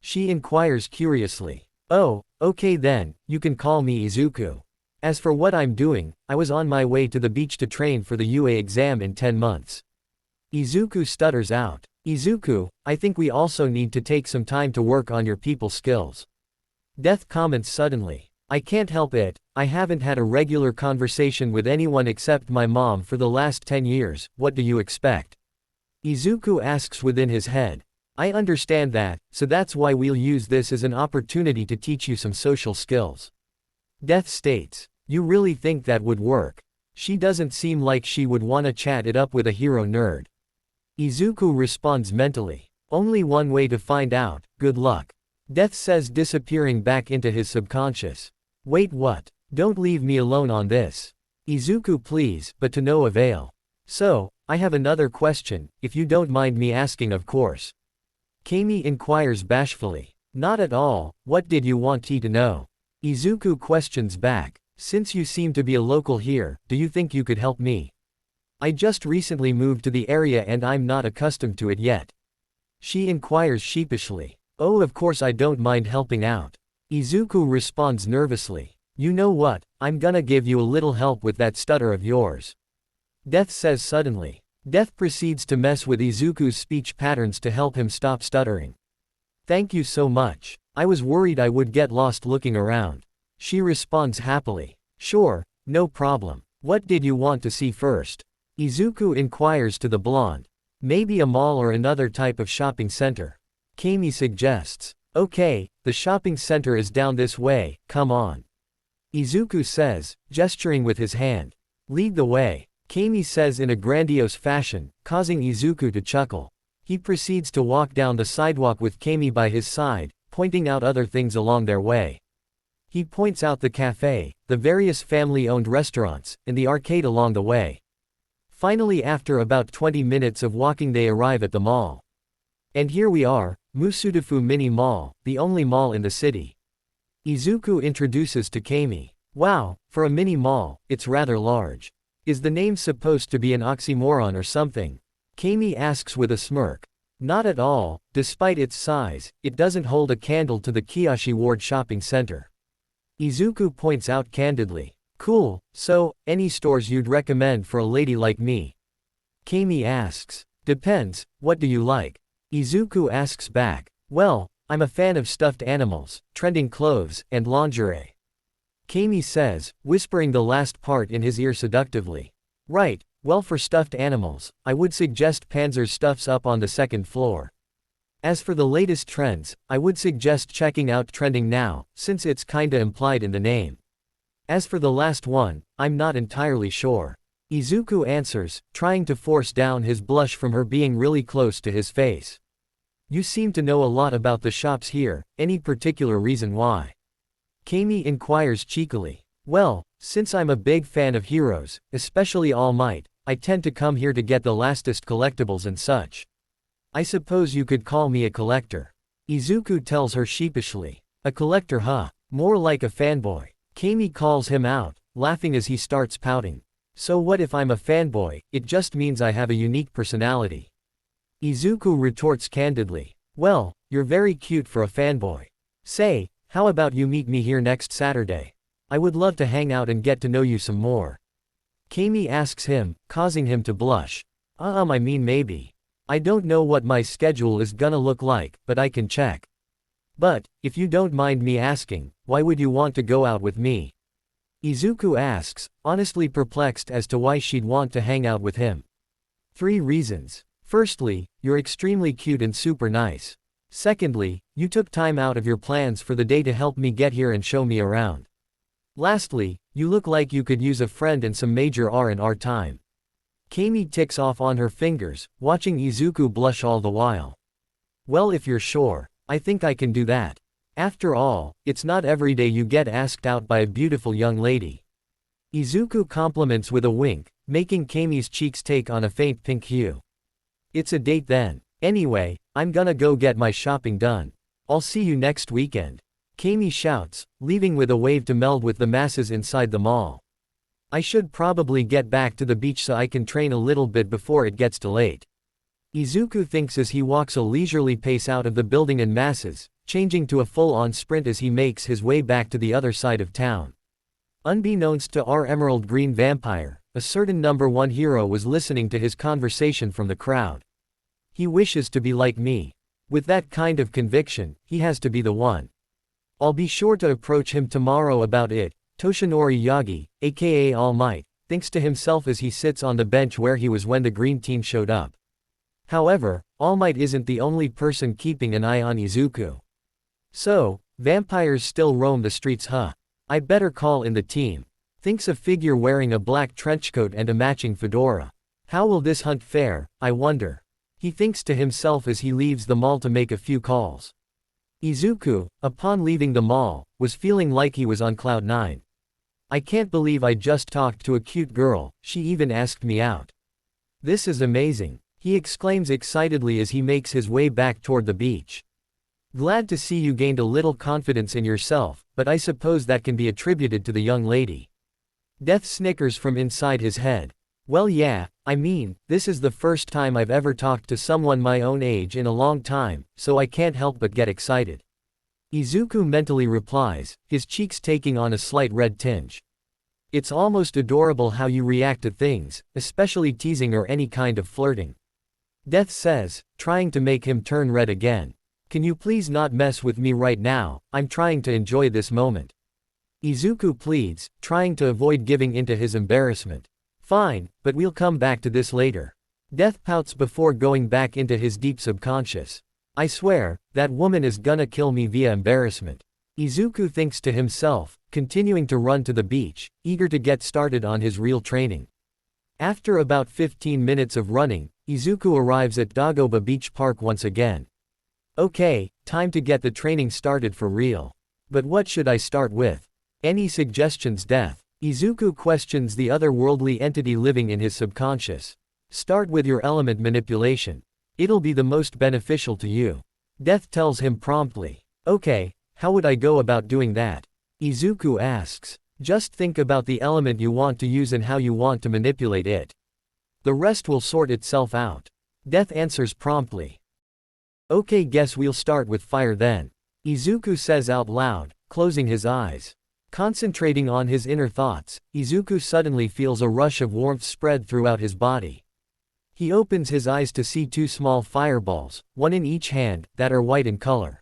She inquires curiously. Oh, okay then, you can call me Izuku. As for what I'm doing, I was on my way to the beach to train for the UA exam in 10 months. Izuku stutters out. Izuku, I think we also need to take some time to work on your people skills. Death comments suddenly. I can't help it, I haven't had a regular conversation with anyone except my mom for the last 10 years, what do you expect? Izuku asks within his head. I understand that, so that's why we'll use this as an opportunity to teach you some social skills. Death states. You really think that would work? She doesn't seem like she would wanna chat it up with a hero nerd. Izuku responds mentally. Only one way to find out, good luck. Death says, disappearing back into his subconscious. Wait, what? Don't leave me alone on this. Izuku, please, but to no avail. So, I have another question, if you don't mind me asking, of course. Kami inquires bashfully. Not at all, what did you want to know? Izuku questions back. Since you seem to be a local here, do you think you could help me? I just recently moved to the area and I'm not accustomed to it yet. She inquires sheepishly. Oh, of course I don't mind helping out. Izuku responds nervously. You know what, I'm gonna give you a little help with that stutter of yours. Death says suddenly. Death proceeds to mess with Izuku's speech patterns to help him stop stuttering. Thank you so much. I was worried I would get lost looking around. She responds happily. Sure, no problem. What did you want to see first? Izuku inquires to the blonde. Maybe a mall or another type of shopping center. Kami suggests. Okay, the shopping center is down this way, come on. Izuku says, gesturing with his hand. Lead the way. Kami says in a grandiose fashion, causing Izuku to chuckle. He proceeds to walk down the sidewalk with Kami by his side, pointing out other things along their way. He points out the cafe, the various family-owned restaurants, and the arcade along the way. Finally, after about 20 minutes of walking, they arrive at the mall. And here we are, Musudafu Mini Mall, the only mall in the city. Izuku introduces to Kami. Wow, for a mini mall, it's rather large. Is the name supposed to be an oxymoron or something? Kami asks with a smirk. Not at all, despite its size, it doesn't hold a candle to the Kiyoshi Ward shopping center. Izuku points out candidly. Cool, so, any stores you'd recommend for a lady like me? Kami asks. Depends, what do you like? Izuku asks back. Well, I'm a fan of stuffed animals, trending clothes, and lingerie. Kami says, whispering the last part in his ear seductively. Right, well, for stuffed animals, I would suggest Panzer's Stuffs up on the second floor. As for the latest trends, I would suggest checking out Trending Now, since it's kinda implied in the name. As for the last one, I'm not entirely sure. Izuku answers, trying to force down his blush from her being really close to his face. You seem to know a lot about the shops here, any particular reason why? Kami inquires cheekily. Well, since I'm a big fan of heroes, especially All Might, I tend to come here to get the lastest collectibles and such. I suppose you could call me a collector. Izuku tells her sheepishly. A collector, huh? More like a fanboy. Kami calls him out, laughing as he starts pouting. So what if I'm a fanboy? It just means I have a unique personality. Izuku retorts candidly. Well, you're very cute for a fanboy. Say, how about you meet me here next Saturday? I would love to hang out and get to know you some more. Kami asks him, causing him to blush. I mean maybe. I don't know what my schedule is gonna look like, but I can check. But, if you don't mind me asking, why would you want to go out with me? Izuku asks, honestly perplexed as to why she'd want to hang out with him. 3 reasons. Firstly, you're extremely cute and super nice. Secondly, you took time out of your plans for the day to help me get here and show me around. Lastly, you look like you could use a friend and some major R&R time. Kami ticks off on her fingers, watching Izuku blush all the while. Well, if you're sure, I think I can do that. After all, it's not every day you get asked out by a beautiful young lady. Izuku compliments with a wink, making Kami's cheeks take on a faint pink hue. It's a date then. Anyway, I'm gonna go get my shopping done. I'll see you next weekend. Kami shouts, leaving with a wave to meld with the masses inside the mall. I should probably get back to the beach so I can train a little bit before it gets too late. Izuku thinks as he walks a leisurely pace out of the building and masses, changing to a full-on sprint as he makes his way back to the other side of town. Unbeknownst to our emerald green vampire, a certain number 1 hero was listening to his conversation from the crowd. He wishes to be like me. With that kind of conviction, he has to be the one. I'll be sure to approach him tomorrow about it. Toshinori Yagi, aka All Might, thinks to himself as he sits on the bench where he was when the green team showed up. However, All Might isn't the only person keeping an eye on Izuku. So, vampires still roam the streets, huh? I better call in the team. Thinks a figure wearing a black trenchcoat and a matching fedora. How will this hunt fare, I wonder? He thinks to himself as he leaves the mall to make a few calls. Izuku, upon leaving the mall, was feeling like he was on cloud 9. I can't believe I just talked to a cute girl, she even asked me out. This is amazing, he exclaims excitedly as he makes his way back toward the beach. Glad to see you gained a little confidence in yourself, but I suppose that can be attributed to the young lady. Death snickers from inside his head. Well yeah, I mean, this is the first time I've ever talked to someone my own age in a long time, so I can't help but get excited. Izuku mentally replies, his cheeks taking on a slight red tinge. It's almost adorable how you react to things, especially teasing or any kind of flirting. Death says, trying to make him turn red again. Can you please not mess with me right now, I'm trying to enjoy this moment. Izuku pleads, trying to avoid giving into his embarrassment. Fine, but we'll come back to this later. Death pouts before going back into his deep subconscious. I swear, that woman is gonna kill me via embarrassment. Izuku thinks to himself, continuing to run to the beach, eager to get started on his real training. After about 15 minutes of running, Izuku arrives at Dagoba Beach Park once again. Okay, time to get the training started for real. But what should I start with? Any suggestions, Death? Izuku questions the otherworldly entity living in his subconscious. Start with your element manipulation. It'll be the most beneficial to you. Death tells him promptly. Okay, how would I go about doing that? Izuku asks. Just think about the element you want to use and how you want to manipulate it. The rest will sort itself out. Death answers promptly. Okay, guess we'll start with fire then. Izuku says out loud, closing his eyes. Concentrating on his inner thoughts, Izuku suddenly feels a rush of warmth spread throughout his body. He opens his eyes to see 2 small fireballs, one in each hand, that are white in color.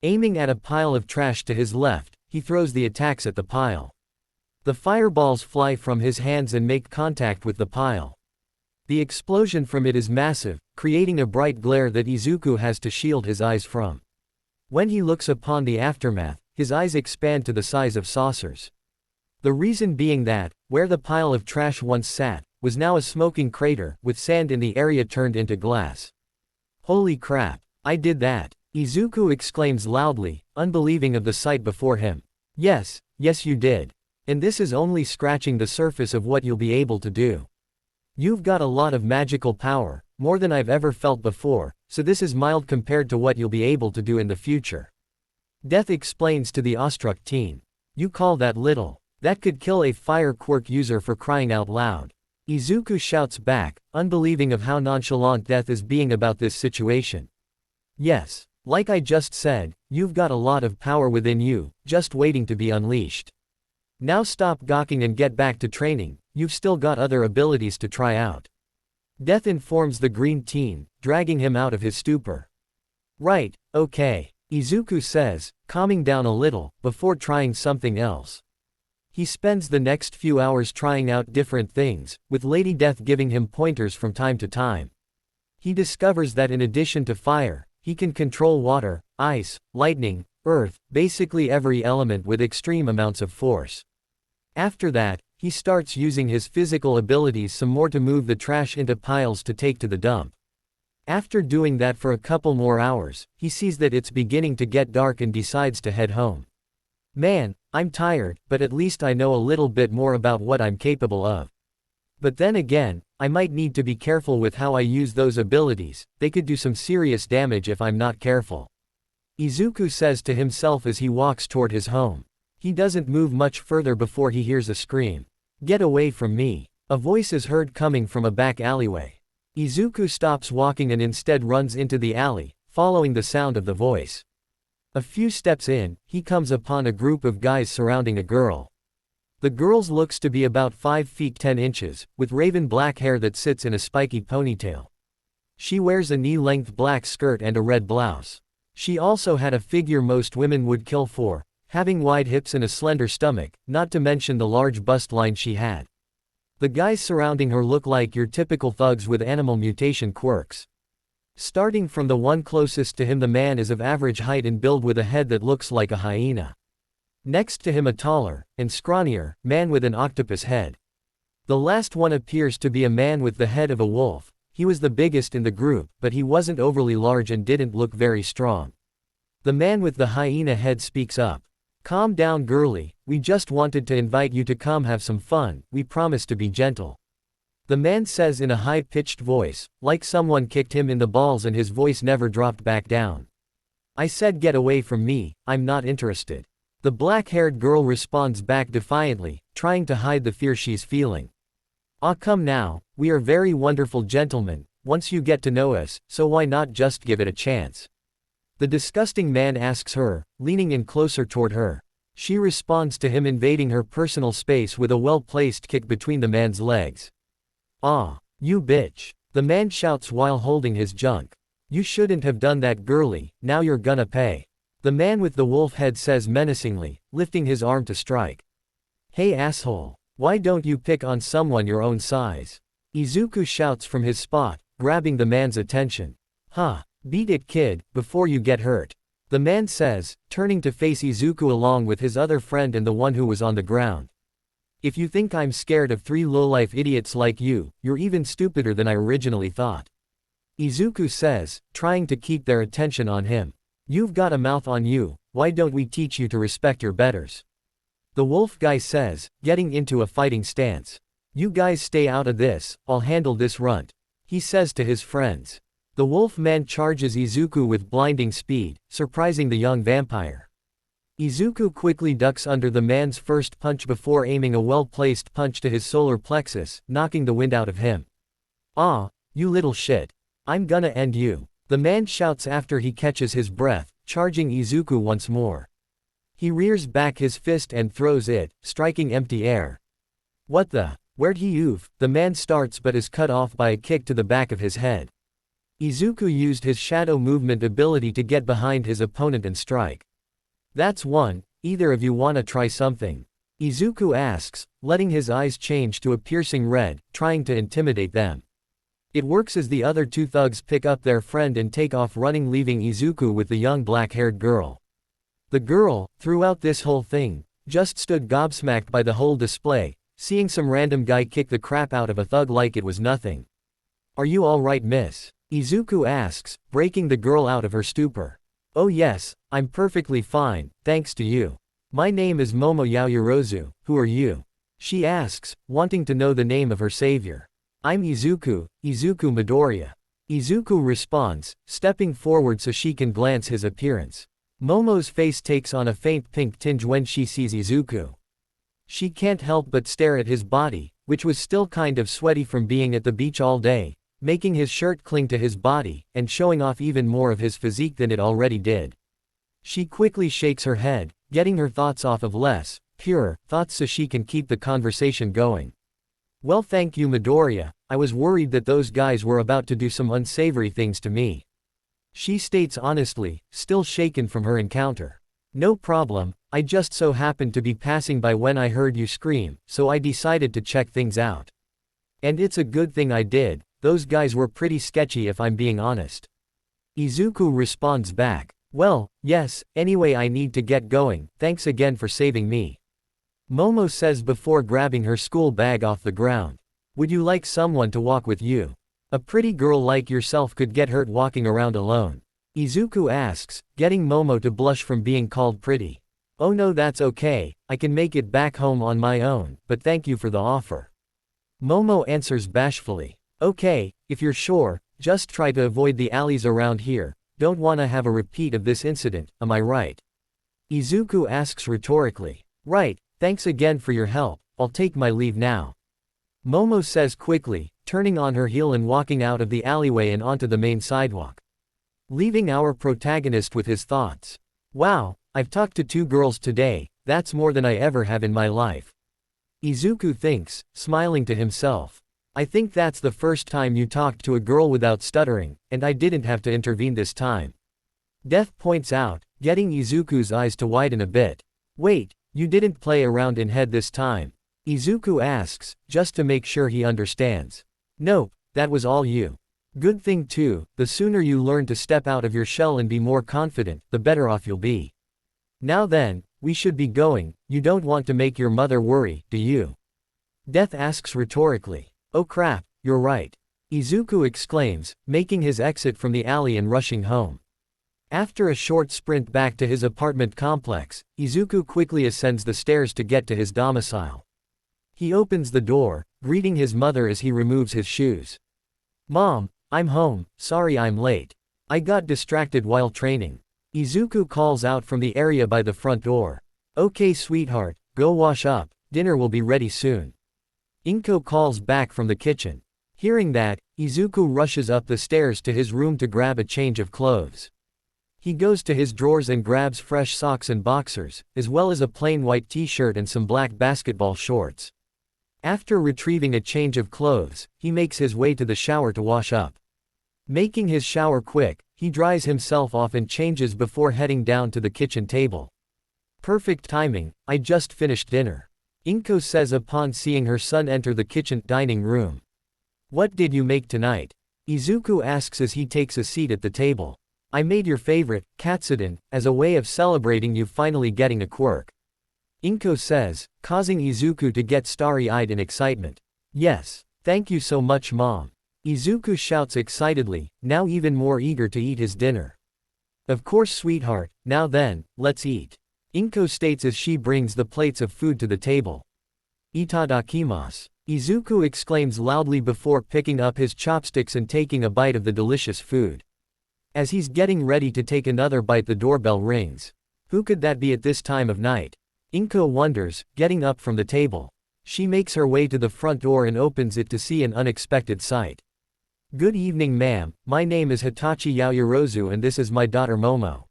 Aiming at a pile of trash to his left, he throws the attacks at the pile. The fireballs fly from his hands and make contact with the pile. The explosion from it is massive, creating a bright glare that Izuku has to shield his eyes from. When he looks upon the aftermath, his eyes expand to the size of saucers. The reason being that, where the pile of trash once sat, was now a smoking crater, with sand in the area turned into glass. Holy crap, I did that! Izuku exclaims loudly, unbelieving of the sight before him. Yes, you did. And this is only scratching the surface of what you'll be able to do. You've got a lot of magical power, more than I've ever felt before, so this is mild compared to what you'll be able to do in the future. Death explains to the awestruck teen. You call that little? That could kill a fire quirk user for crying out loud. Izuku shouts back, unbelieving of how nonchalant Death is being about this situation. Yes, like I just said, you've got a lot of power within you, just waiting to be unleashed. Now stop gawking and get back to training, you've still got other abilities to try out. Death informs the green teen, dragging him out of his stupor. Right, okay, Izuku says, calming down a little, before trying something else. He spends the next few hours trying out different things, with Lady Death giving him pointers from time to time. He discovers that in addition to fire, he can control water, ice, lightning, earth, basically every element with extreme amounts of force. After that, he starts using his physical abilities some more to move the trash into piles to take to the dump. After doing that for a couple more hours, he sees that it's beginning to get dark and decides to head home. Man, I'm tired, but at least I know a little bit more about what I'm capable of. But then again, I might need to be careful with how I use those abilities, they could do some serious damage if I'm not careful. Izuku says to himself as he walks toward his home. He doesn't move much further before he hears a scream. "Get away from me." A voice is heard coming from a back alleyway. Izuku stops walking and instead runs into the alley, following the sound of the voice. A few steps in, he comes upon a group of guys surrounding a girl. The girl's looks to be about 5 feet 10 inches, with raven black hair that sits in a spiky ponytail. She wears a knee-length black skirt and a red blouse. She also had a figure most women would kill for, having wide hips and a slender stomach, not to mention the large bust line she had. The guys surrounding her look like your typical thugs with animal mutation quirks. Starting from the one closest to him, the man is of average height and build with a head that looks like a hyena. Next to him, a taller, and scrawnier, man with an octopus head. The last one appears to be a man with the head of a wolf. He was the biggest in the group, but he wasn't overly large and didn't look very strong. The man with the hyena head speaks up. "Calm down, girlie, we just wanted to invite you to come have some fun, we promise to be gentle." The man says in a high-pitched voice, like someone kicked him in the balls, and his voice never dropped back down. "I said get away from me, I'm not interested." The black-haired girl responds back defiantly, trying to hide the fear she's feeling. "Ah, come now, we are very wonderful gentlemen, once you get to know us, so why not just give it a chance?" The disgusting man asks her, leaning in closer toward her. She responds to him, invading her personal space with a well-placed kick between the man's legs. "Ah, you bitch," the man shouts while holding his junk. "You shouldn't have done that, girlie, now you're gonna pay." The man with the wolf head says menacingly, lifting his arm to strike. "Hey asshole, why don't you pick on someone your own size?" Izuku shouts from his spot, grabbing the man's attention. "Huh. Beat it, kid, before you get hurt," the man says, turning to face Izuku along with his other friend and the one who was on the ground. "If you think I'm scared of 3 lowlife idiots like you, you're even stupider than I originally thought," Izuku says, trying to keep their attention on him. "You've got a mouth on you, why don't we teach you to respect your betters?" The wolf guy says, getting into a fighting stance. "You guys stay out of this, I'll handle this runt," he says to his friends. The wolf man charges Izuku with blinding speed, surprising the young vampire. Izuku quickly ducks under the man's first punch before aiming a well-placed punch to his solar plexus, knocking the wind out of him. "Ah, you little shit. I'm gonna end you," the man shouts after he catches his breath, charging Izuku once more. He rears back his fist and throws it, striking empty air. "What the? Where'd he move?" the man starts but is cut off by a kick to the back of his head. Izuku used his shadow movement ability to get behind his opponent and strike. "That's one, either of you wanna try something?" Izuku asks, letting his eyes change to a piercing red, trying to intimidate them. It works as the other 2 thugs pick up their friend and take off running, leaving Izuku with the young black-haired girl. The girl, throughout this whole thing, just stood gobsmacked by the whole display, seeing some random guy kick the crap out of a thug like it was nothing. "Are you alright, miss?" Izuku asks, breaking the girl out of her stupor. "Oh yes, I'm perfectly fine, thanks to you. My name is Momo Yaoyorozu, who are you?" she asks, wanting to know the name of her savior. "I'm Izuku, Izuku Midoriya." Izuku responds, stepping forward so she can glance his appearance. Momo's face takes on a faint pink tinge when she sees Izuku. She can't help but stare at his body, which was still kind of sweaty from being at the beach all day, making his shirt cling to his body, and showing off even more of his physique than it already did. She quickly shakes her head, getting her thoughts off of less pure thoughts so she can keep the conversation going. "Well, thank you, Midoriya, I was worried that those guys were about to do some unsavory things to me," she states honestly, still shaken from her encounter. "No problem, I just so happened to be passing by when I heard you scream, so I decided to check things out. And it's a good thing I did. Those guys were pretty sketchy if I'm being honest." Izuku responds back. "Well, yes, anyway I need to get going, thanks again for saving me," Momo says before grabbing her school bag off the ground. "Would you like someone to walk with you?" A pretty girl like yourself could get hurt walking around alone. Izuku asks, getting Momo to blush from being called pretty. Oh no, that's okay, I can make it back home on my own, but thank you for the offer. Momo answers bashfully. Okay, if you're sure, just try to avoid the alleys around here, don't wanna have a repeat of this incident, am I right? Izuku asks rhetorically. Right, thanks again for your help, I'll take my leave now. Momo says quickly, turning on her heel and walking out of the alleyway and onto the main sidewalk. Leaving our protagonist with his thoughts. Wow, I've talked to 2 girls today, that's more than I ever have in my life. Izuku thinks, smiling to himself. I think that's the first time you talked to a girl without stuttering, and I didn't have to intervene this time. Death points out, getting Izuku's eyes to widen a bit. Wait, you didn't play around in head this time? Izuku asks, just to make sure he understands. Nope, that was all you. Good thing too, the sooner you learn to step out of your shell and be more confident, the better off you'll be. Now then, we should be going, you don't want to make your mother worry, do you? Death asks rhetorically. Oh crap, you're right. Izuku exclaims, making his exit from the alley and rushing home. After a short sprint back to his apartment complex, Izuku quickly ascends the stairs to get to his domicile. He opens the door, greeting his mother as he removes his shoes. Mom, I'm home, sorry I'm late. I got distracted while training. Izuku calls out from the area by the front door. Okay sweetheart, go wash up, dinner will be ready soon. Inko calls back from the kitchen. Hearing that, Izuku rushes up the stairs to his room to grab a change of clothes. He goes to his drawers and grabs fresh socks and boxers, as well as a plain white t-shirt and some black basketball shorts. After retrieving a change of clothes, he makes his way to the shower to wash up. Making his shower quick, he dries himself off and changes before heading down to the kitchen table. Perfect timing, I just finished dinner. Inko says upon seeing her son enter the kitchen dining room. What did you make tonight? Izuku asks as he takes a seat at the table. I made your favorite, katsudon, as a way of celebrating you finally getting a quirk. Inko says, causing Izuku to get starry-eyed in excitement. Yes, thank you so much Mom. Izuku shouts excitedly, now even more eager to eat his dinner. Of course sweetheart, now then, let's eat. Inko states as she brings the plates of food to the table. Itadakimasu. Izuku exclaims loudly before picking up his chopsticks and taking a bite of the delicious food. As he's getting ready to take another bite, the doorbell rings. Who could that be at this time of night? Inko wonders, getting up from the table. She makes her way to the front door and opens it to see an unexpected sight. Good evening ma'am, my name is Hitachi Yaoyorozu and this is my daughter Momo.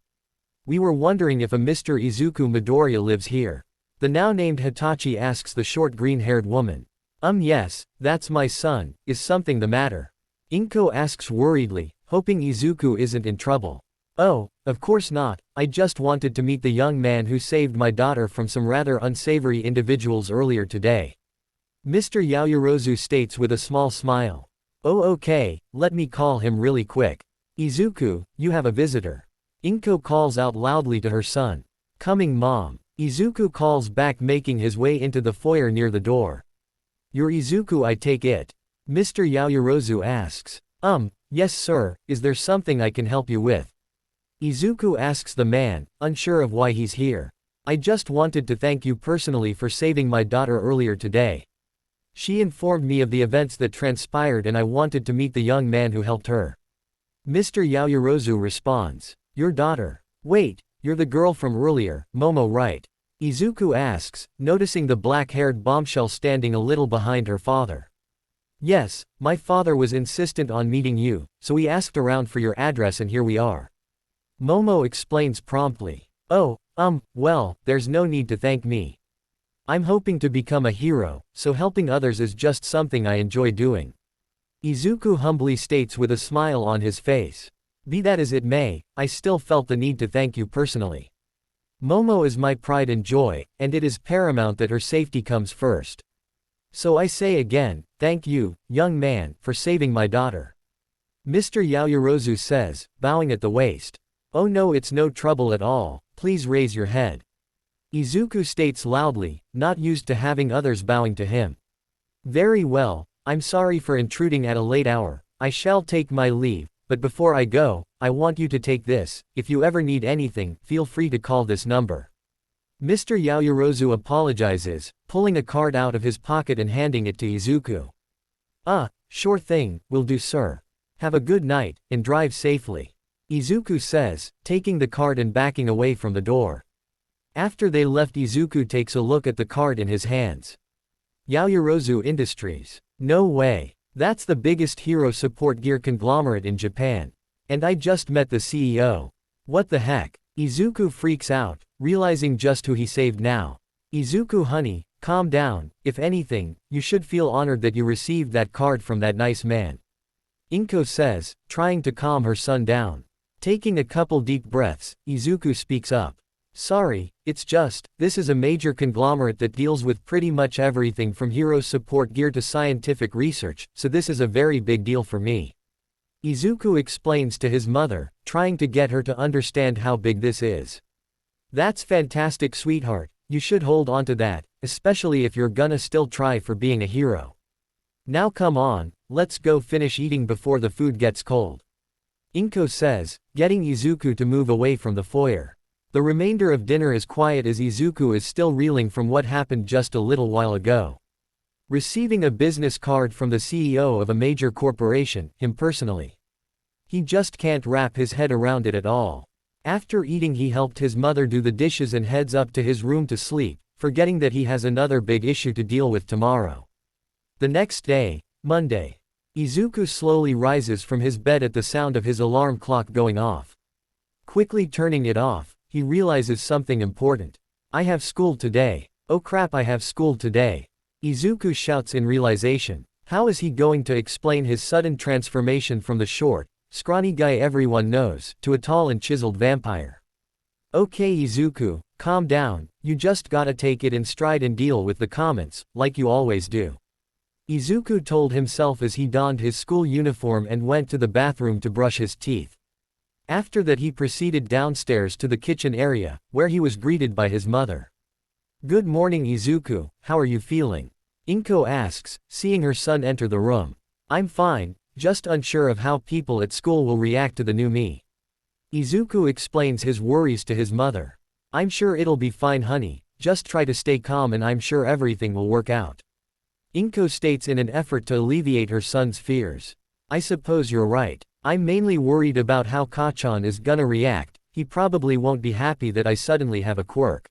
We were wondering if a Mr. Izuku Midoriya lives here. The now named Hitachi asks the short green-haired woman. Yes, that's my son, is something the matter? Inko asks worriedly, hoping Izuku isn't in trouble. Oh, of course not, I just wanted to meet the young man who saved my daughter from some rather unsavory individuals earlier today. Mr. Yaoyorozu states with a small smile. Oh okay, let me call him really quick. Izuku, you have a visitor. Inko calls out loudly to her son. Coming Mom. Izuku calls back, making his way into the foyer near the door. You're Izuku I take it? Mr. Yaoyorozu asks. Yes sir, is there something I can help you with? Izuku asks the man, unsure of why he's here. I just wanted to thank you personally for saving my daughter earlier today. She informed me of the events that transpired and I wanted to meet the young man who helped her. Mr. Yaoyorozu responds. Your daughter? Wait, you're the girl from earlier, Momo right? Izuku asks, noticing the black-haired bombshell standing a little behind her father. Yes, my father was insistent on meeting you, so he asked around for your address and here we are. Momo explains promptly. Oh, well, there's no need to thank me. I'm hoping to become a hero, so helping others is just something I enjoy doing. Izuku humbly states with a smile on his face. Be that as it may, I still felt the need to thank you personally. Momo is my pride and joy, and it is paramount that her safety comes first. So I say again, thank you, young man, for saving my daughter. Mr. Yaoyorozu says, bowing at the waist. Oh no, it's no trouble at all, please raise your head. Izuku states loudly, not used to having others bowing to him. Very well, I'm sorry for intruding at a late hour, I shall take my leave, but before I go, I want you to take this. If you ever need anything, feel free to call this number. Mr. Yaoyorozu apologizes, pulling a card out of his pocket and handing it to Izuku. Sure thing, will do sir. Have a good night, and drive safely. Izuku says, taking the card and backing away from the door. After they left, Izuku takes a look at the card in his hands. Yaoyorozu Industries. No way. That's the biggest hero support gear conglomerate in Japan. And I just met the CEO. What the heck? Izuku freaks out, realizing just who he saved now. Izuku honey, calm down. If anything, you should feel honored that you received that card from that nice man. Inko says, trying to calm her son down. Taking a couple deep breaths, Izuku speaks up. Sorry, it's just, this is a major conglomerate that deals with pretty much everything from hero support gear to scientific research, so this is a very big deal for me. Izuku explains to his mother, trying to get her to understand how big this is. That's fantastic, sweetheart, you should hold on to that, especially if you're gonna still try for being a hero. Now come on, let's go finish eating before the food gets cold. Inko says, getting Izuku to move away from the foyer. The remainder of dinner is quiet as Izuku is still reeling from what happened just a little while ago. Receiving a business card from the CEO of a major corporation, him personally. He just can't wrap his head around it at all. After eating, he helped his mother do the dishes and heads up to his room to sleep, forgetting that he has another big issue to deal with tomorrow. The next day, Monday. Izuku slowly rises from his bed at the sound of his alarm clock going off. Quickly turning it off, he realizes something important. I have school today. Oh crap, I have school today. Izuku shouts in realization. How is he going to explain his sudden transformation from the short, scrawny guy everyone knows, to a tall and chiseled vampire? Okay Izuku, calm down, you just gotta take it in stride and deal with the comments, like you always do. Izuku told himself as he donned his school uniform and went to the bathroom to brush his teeth. After that he proceeded downstairs to the kitchen area, where he was greeted by his mother. Good morning Izuku, how are you feeling? Inko asks, seeing her son enter the room. I'm fine, just unsure of how people at school will react to the new me. Izuku explains his worries to his mother. I'm sure it'll be fine honey, just try to stay calm and I'm sure everything will work out. Inko states in an effort to alleviate her son's fears. I suppose you're right. I'm mainly worried about how Kachan is gonna react, he probably won't be happy that I suddenly have a quirk.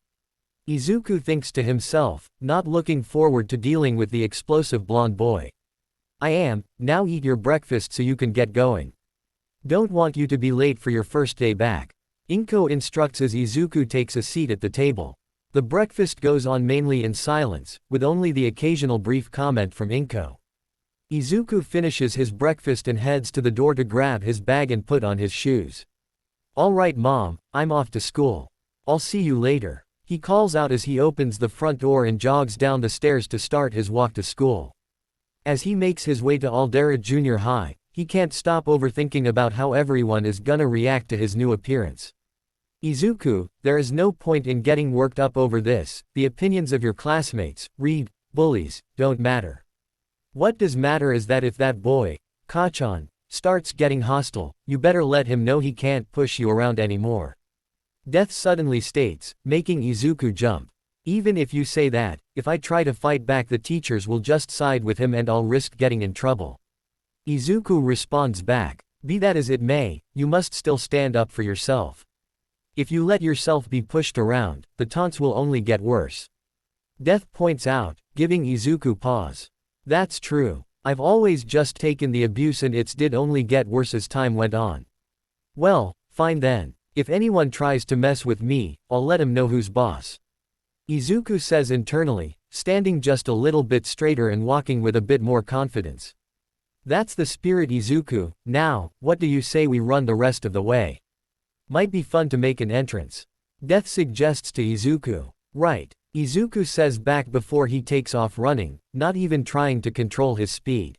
Izuku thinks to himself, not looking forward to dealing with the explosive blonde boy. I am, now eat your breakfast so you can get going. Don't want you to be late for your first day back. Inko instructs as Izuku takes a seat at the table. The breakfast goes on mainly in silence, with only the occasional brief comment from Inko. Izuku finishes his breakfast and heads to the door to grab his bag and put on his shoes. Alright mom, I'm off to school. I'll see you later. He calls out as he opens the front door and jogs down the stairs to start his walk to school. As he makes his way to Aldera Junior High, he can't stop overthinking about how everyone is gonna react to his new appearance. Izuku, there is no point in getting worked up over this, the opinions of your classmates, bullies, don't matter. What does matter is that if that boy, Kachan, starts getting hostile, you better let him know he can't push you around anymore. Death suddenly states, making Izuku jump. Even if you say that, if I try to fight back the teachers will just side with him and I'll risk getting in trouble. Izuku responds back, be that as it may, you must still stand up for yourself. If you let yourself be pushed around, the taunts will only get worse. Death points out, giving Izuku pause. That's true. I've always just taken the abuse and it's did only get worse as time went on. Well, fine then. If anyone tries to mess with me, I'll let him know who's boss. Izuku says internally, standing just a little bit straighter and walking with a bit more confidence. That's the spirit Izuku. Now, what do you say we run the rest of the way? Might be fun to make an entrance. Death suggests to Izuku. Right. Izuku says back before he takes off running, not even trying to control his speed.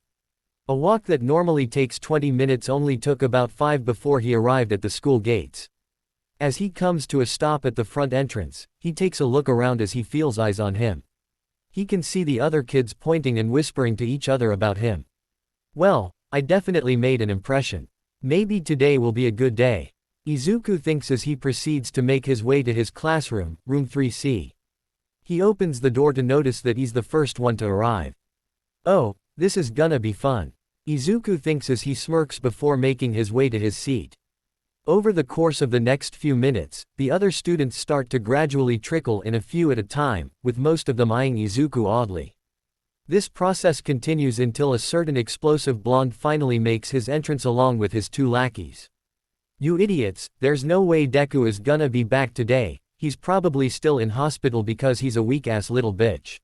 A walk that normally takes 20 minutes only took about 5 before he arrived at the school gates. As he comes to a stop at the front entrance, he takes a look around as he feels eyes on him. He can see the other kids pointing and whispering to each other about him. Well, I definitely made an impression. Maybe today will be a good day. Izuku thinks as he proceeds to make his way to his classroom, room 3C. He opens the door to notice that he's the first one to arrive. Oh, this is gonna be fun. Izuku thinks as he smirks before making his way to his seat. Over the course of the next few minutes, the other students start to gradually trickle in a few at a time, with most of them eyeing Izuku oddly. This process continues until a certain explosive blonde finally makes his entrance along with his 2 lackeys. You idiots, there's no way Deku is gonna be back today, he's probably still in hospital because he's a weak-ass little bitch.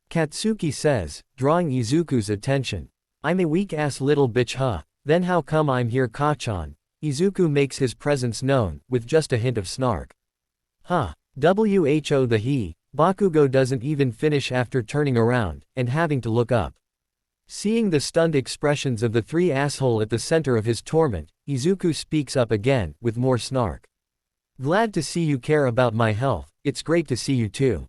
Katsuki says, drawing Izuku's attention. I'm a weak-ass little bitch huh, then how come I'm here Kachan? Izuku makes his presence known, with just a hint of snark. Huh. Who the he. Bakugo doesn't even finish after turning around, and having to look up. Seeing the stunned expressions of the 3 asshole at the center of his torment, Izuku speaks up again, with more snark. Glad to see you care about my health, it's great to see you too.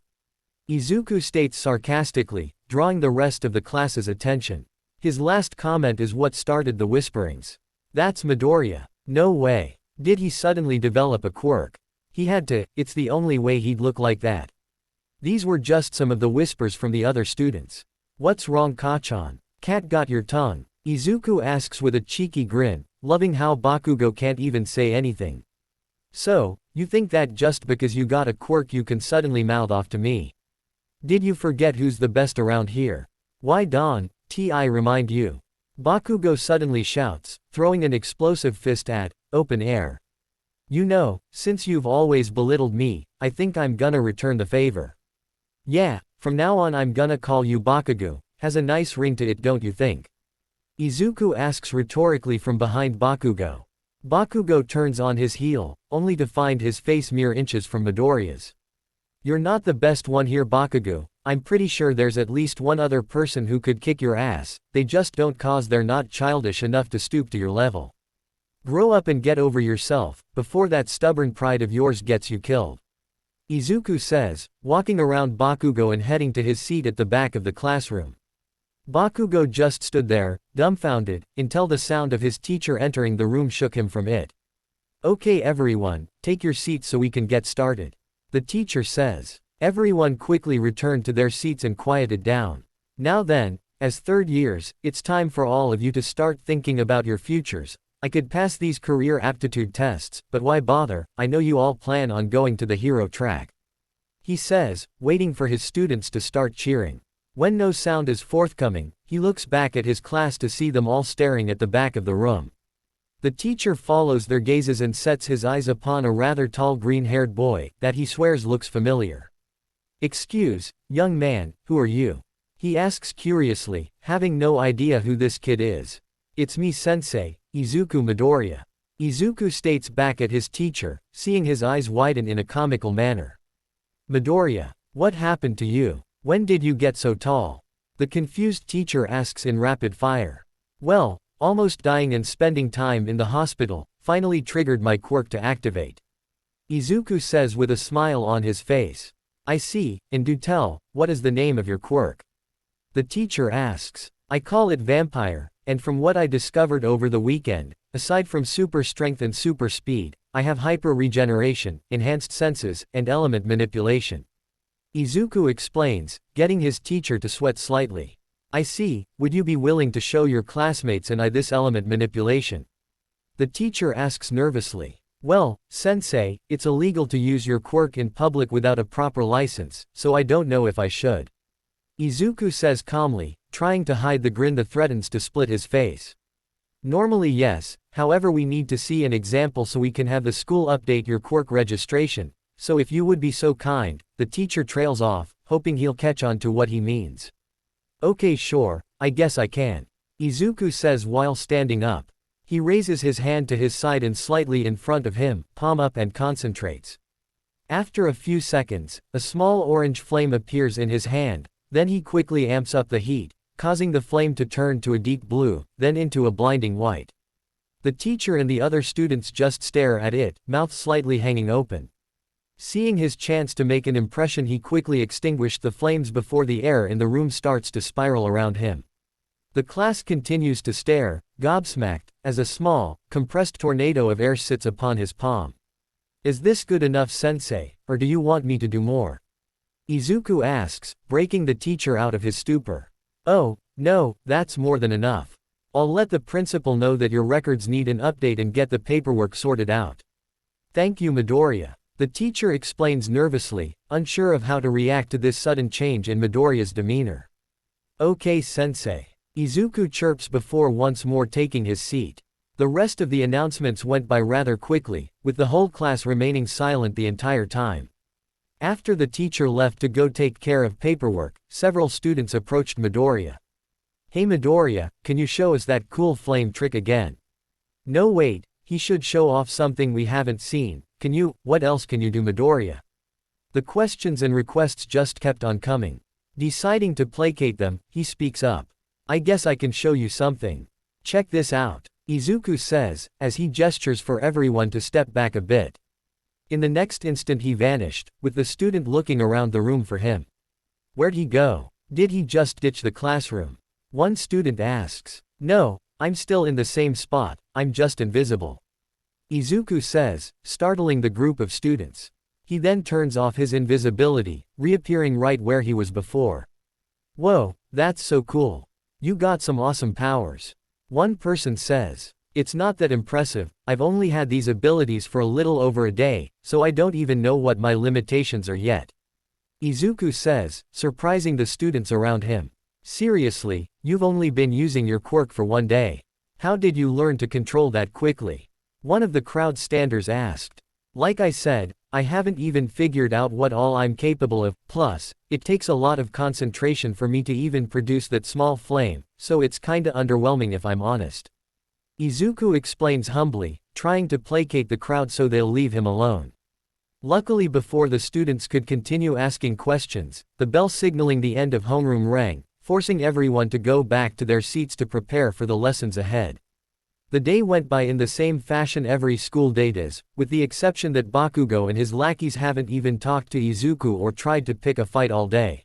Izuku states sarcastically, drawing the rest of the class's attention. His last comment is what started the whisperings. That's Midoriya. No way. Did he suddenly develop a quirk? He had to, it's the only way he'd look like that. These were just some of the whispers from the other students. What's wrong Kachan? Cat got your tongue? Izuku asks with a cheeky grin, loving how Bakugo can't even say anything. So, you think that just because you got a quirk you can suddenly mouth off to me? Did you forget who's the best around here? Why don't I remind you? Bakugo suddenly shouts, throwing an explosive fist at open air. You know, since you've always belittled me, I think I'm gonna return the favor. Yeah, from now on I'm gonna call you Bakugo, has a nice ring to it don't you think? Izuku asks rhetorically from behind Bakugo. Bakugo turns on his heel, only to find his face mere inches from Midoriya's. You're not the best one here Bakugo, I'm pretty sure there's at least one other person who could kick your ass, they just don't cause they're not childish enough to stoop to your level. Grow up and get over yourself, before that stubborn pride of yours gets you killed. Izuku says, walking around Bakugo and heading to his seat at the back of the classroom. Bakugo just stood there, dumbfounded, until the sound of his teacher entering the room shook him from it. Okay everyone, take your seats so we can get started. The teacher says. Everyone quickly returned to their seats and quieted down. Now then, as third years, it's time for all of you to start thinking about your futures. I could pass these career aptitude tests, but why bother, I know you all plan on going to the hero track. He says, waiting for his students to start cheering. When no sound is forthcoming, he looks back at his class to see them all staring at the back of the room. The teacher follows their gazes and sets his eyes upon a rather tall green-haired boy, that he swears looks familiar. Excuse, young man, who are you? He asks curiously, having no idea who this kid is. It's me sensei, Izuku Midoriya. Izuku states back at his teacher, seeing his eyes widen in a comical manner. Midoriya, what happened to you? When did you get so tall? The confused teacher asks in rapid fire. Well, almost dying and spending time in the hospital, finally triggered my quirk to activate. Izuku says with a smile on his face. I see, and do tell, what is the name of your quirk? The teacher asks. I call it vampire, and from what I discovered over the weekend, aside from super strength and super speed, I have hyper regeneration, enhanced senses, and element manipulation. Izuku explains, getting his teacher to sweat slightly. I see, would you be willing to show your classmates and I this element manipulation? The teacher asks nervously. Well, sensei, it's illegal to use your quirk in public without a proper license, so I don't know if I should. Izuku says calmly, trying to hide the grin that threatens to split his face. Normally yes, however we need to see an example so we can have the school update your quirk registration, so if you would be so kind. The teacher trails off, hoping he'll catch on to what he means. Okay sure, I guess I can. Izuku says while standing up. He raises his hand to his side and slightly in front of him, palm up and concentrates. After a few seconds, a small orange flame appears in his hand, then he quickly amps up the heat, causing the flame to turn to a deep blue, then into a blinding white. The teacher and the other students just stare at it, mouth slightly hanging open. Seeing his chance to make an impression he quickly extinguished the flames before the air in the room starts to spiral around him. The class continues to stare, gobsmacked, as a small, compressed tornado of air sits upon his palm. Is this good enough, sensei, or do you want me to do more? Izuku asks, breaking the teacher out of his stupor. Oh, no, that's more than enough. I'll let the principal know that your records need an update and get the paperwork sorted out. Thank you, Midoriya. The teacher explains nervously, unsure of how to react to this sudden change in Midoriya's demeanor. Okay, sensei. Izuku chirps before once more taking his seat. The rest of the announcements went by rather quickly, with the whole class remaining silent the entire time. After the teacher left to go take care of paperwork, several students approached Midoriya. Hey Midoriya, can you show us that cool flame trick again? No wait, he should show off something we haven't seen. Can you, what else can you do, Midoriya? The questions and requests just kept on coming. Deciding to placate them, he speaks up. I guess I can show you something. Check this out, Izuku says, as he gestures for everyone to step back a bit. In the next instant he vanished, with the student looking around the room for him. Where'd he go? Did he just ditch the classroom? One student asks. No, I'm still in the same spot, I'm just invisible. Izuku says, startling the group of students. He then turns off his invisibility, reappearing right where he was before. Whoa, that's so cool. You got some awesome powers. One person says. It's not that impressive, I've only had these abilities for a little over a day, so I don't even know what my limitations are yet. Izuku says, surprising the students around him. Seriously, you've only been using your quirk for one day. How did you learn to control that quickly? One of the crowd standers asked. Like I said, I haven't even figured out what all I'm capable of, plus, it takes a lot of concentration for me to even produce that small flame, so it's kinda underwhelming if I'm honest. Izuku explains humbly, trying to placate the crowd so they'll leave him alone. Luckily before the students could continue asking questions, the bell signaling the end of homeroom rang, forcing everyone to go back to their seats to prepare for the lessons ahead. The day went by in the same fashion every school day does, with the exception that Bakugo and his lackeys haven't even talked to Izuku or tried to pick a fight all day.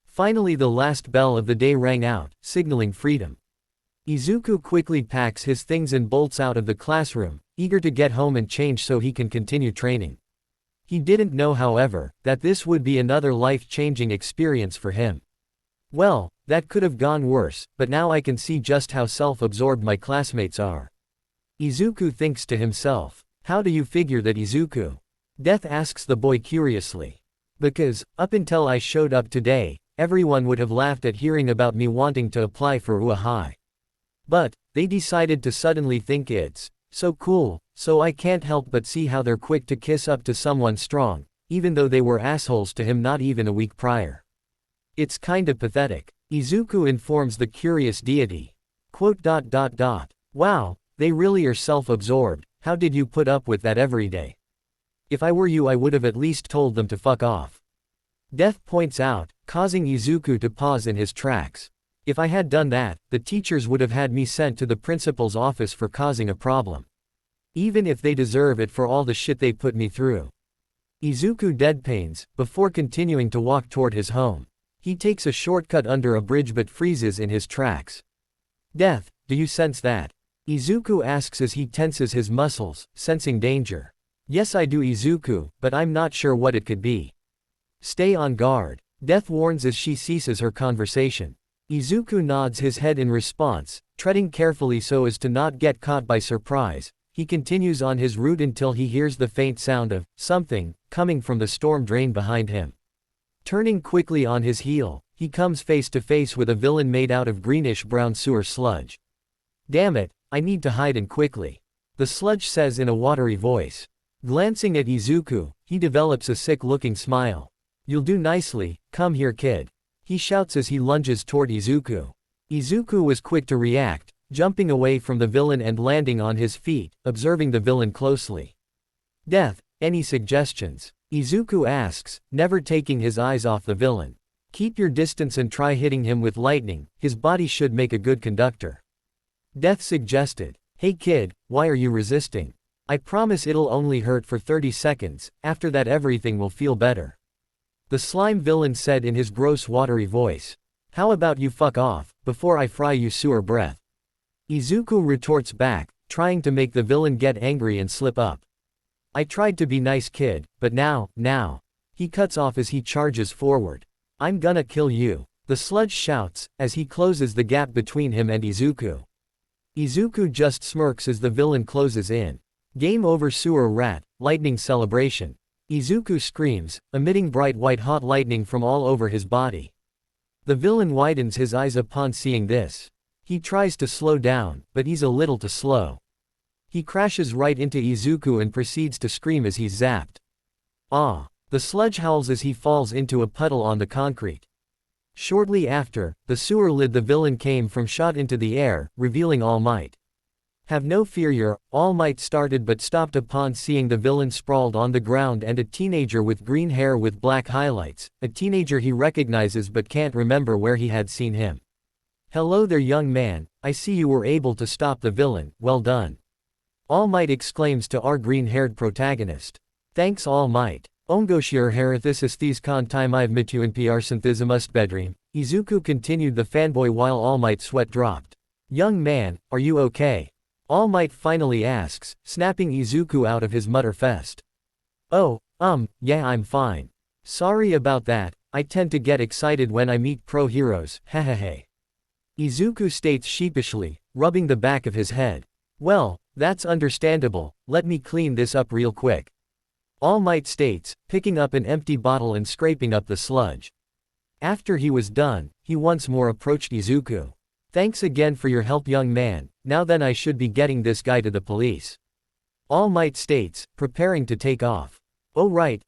Finally the last bell of the day rang out, signaling freedom. Izuku quickly packs his things and bolts out of the classroom, eager to get home and change so he can continue training. He didn't know, however, that this would be another life-changing experience for him. Well, that could have gone worse, but now I can see just how self-absorbed my classmates are. Izuku thinks to himself. How do you figure that, Izuku? Death asks the boy curiously. Because, up until I showed up today, everyone would have laughed at hearing about me wanting to apply for UA High. But, they decided to suddenly think it's so cool, so I can't help but see how they're quick to kiss up to someone strong, even though they were assholes to him not even a week prior. It's kinda pathetic. Izuku informs the curious deity. Wow, they really are self-absorbed, how did you put up with that every day? If I were you I would have at least told them to fuck off. Death points out, causing Izuku to pause in his tracks. If I had done that, the teachers would have had me sent to the principal's office for causing a problem. Even if they deserve it for all the shit they put me through. Izuku deadpans, before continuing to walk toward his home. He takes a shortcut under a bridge but freezes in his tracks. Death, do you sense that? Izuku asks as he tenses his muscles, sensing danger. Yes I do, Izuku, but I'm not sure what it could be. Stay on guard. Death warns as she ceases her conversation. Izuku nods his head in response, treading carefully so as to not get caught by surprise. He continues on his route until he hears the faint sound of something coming from the storm drain behind him. Turning quickly on his heel, he comes face to face with a villain made out of greenish-brown sewer sludge. Damn it, I need to hide in quickly. The sludge says in a watery voice. Glancing at Izuku, he develops a sick-looking smile. You'll do nicely, come here kid. He shouts as he lunges toward Izuku. Izuku was quick to react, jumping away from the villain and landing on his feet, observing the villain closely. Death, any suggestions? Izuku asks, never taking his eyes off the villain. Keep your distance and try hitting him with lightning, his body should make a good conductor. Death suggested. Hey kid, why are you resisting? I promise it'll only hurt for 30 seconds, after that everything will feel better. The slime villain said in his gross watery voice. How about you fuck off, before I fry you sewer breath. Izuku retorts back, trying to make the villain get angry and slip up. I tried to be nice kid, but now. He cuts off as he charges forward. I'm gonna kill you. The sludge shouts, as he closes the gap between him and Izuku. Izuku just smirks as the villain closes in. Game over sewer rat, lightning celebration. Izuku screams, emitting bright white hot lightning from all over his body. The villain widens his eyes upon seeing this. He tries to slow down, but he's a little too slow. He crashes right into Izuku and proceeds to scream as he's zapped. Ah! The sludge howls as he falls into a puddle on the concrete. Shortly after, the sewer lid the villain came from shot into the air, revealing All Might. Have no fear, your All Might started but stopped upon seeing the villain sprawled on the ground and a teenager with green hair with black highlights, a teenager he recognizes but can't remember where he had seen him. Hello there, young man, I see you were able to stop the villain, well done. All Might exclaims to our green-haired protagonist. Thanks All Might. Ongoshir Harithis these con time I've met you in PR synthesimust bedroom. Izuku continued the fanboy while All Might sweat dropped. Young man, are you okay? All Might finally asks, snapping Izuku out of his mutter fest. Oh, yeah I'm fine. Sorry about that, I tend to get excited when I meet pro heroes, hehehe. Izuku states sheepishly, rubbing the back of his head. Well, that's understandable, let me clean this up real quick. All Might states, picking up an empty bottle and scraping up the sludge. After he was done, he once more approached Izuku. Thanks again for your help, young man, now then I should be getting this guy to the police. All Might states, preparing to take off. Oh right,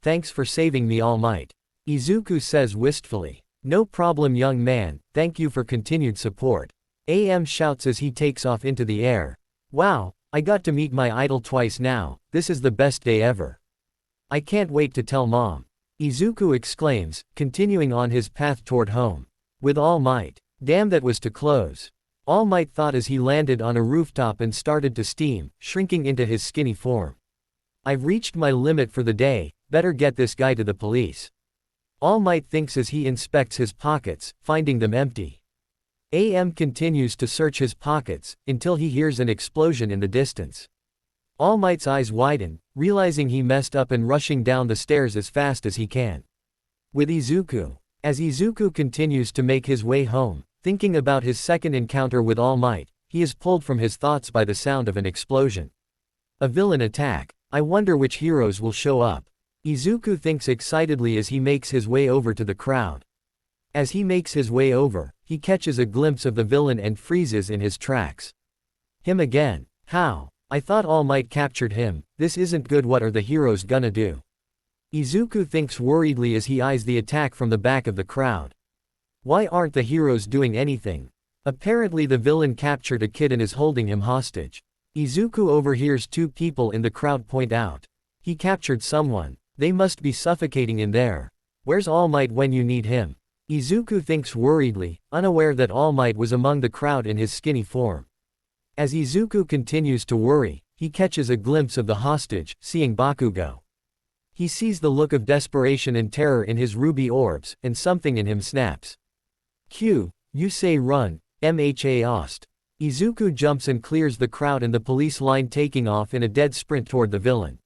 thanks for saving me All Might. Izuku says wistfully. No problem young man, thank you for continued support. AM shouts as he takes off into the air. Wow, I got to meet my idol twice now, this is the best day ever. I can't wait to tell mom. Izuku exclaims, continuing on his path toward home. With All Might. Damn, that was too close. All Might thought as he landed on a rooftop and started to steam, shrinking into his skinny form. I've reached my limit for the day, better get this guy to the police. All Might thinks as he inspects his pockets, finding them empty. AM continues to search his pockets, until he hears an explosion in the distance. All Might's eyes widen, realizing he messed up and rushing down the stairs as fast as he can. With Izuku. As Izuku continues to make his way home, thinking about his second encounter with All Might, he is pulled from his thoughts by the sound of an explosion. A villain attack. I wonder which heroes will show up. Izuku thinks excitedly as he makes his way over to the crowd. As he makes his way over, he catches a glimpse of the villain and freezes in his tracks. Him again. How? I thought All Might captured him, this isn't good, what are the heroes gonna do? Izuku thinks worriedly as he eyes the attack from the back of the crowd. Why aren't the heroes doing anything? Apparently the villain captured a kid and is holding him hostage. Izuku overhears two people in the crowd point out. He captured someone. They must be suffocating in there. Where's All Might when you need him? Izuku thinks worriedly, unaware that All Might was among the crowd in his skinny form. As Izuku continues to worry, he catches a glimpse of the hostage, seeing Bakugo. He sees the look of desperation and terror in his ruby orbs, and something in him snaps. Q. You say run, MHA Ost. Izuku jumps and clears the crowd and the police line, taking off in a dead sprint toward the villain.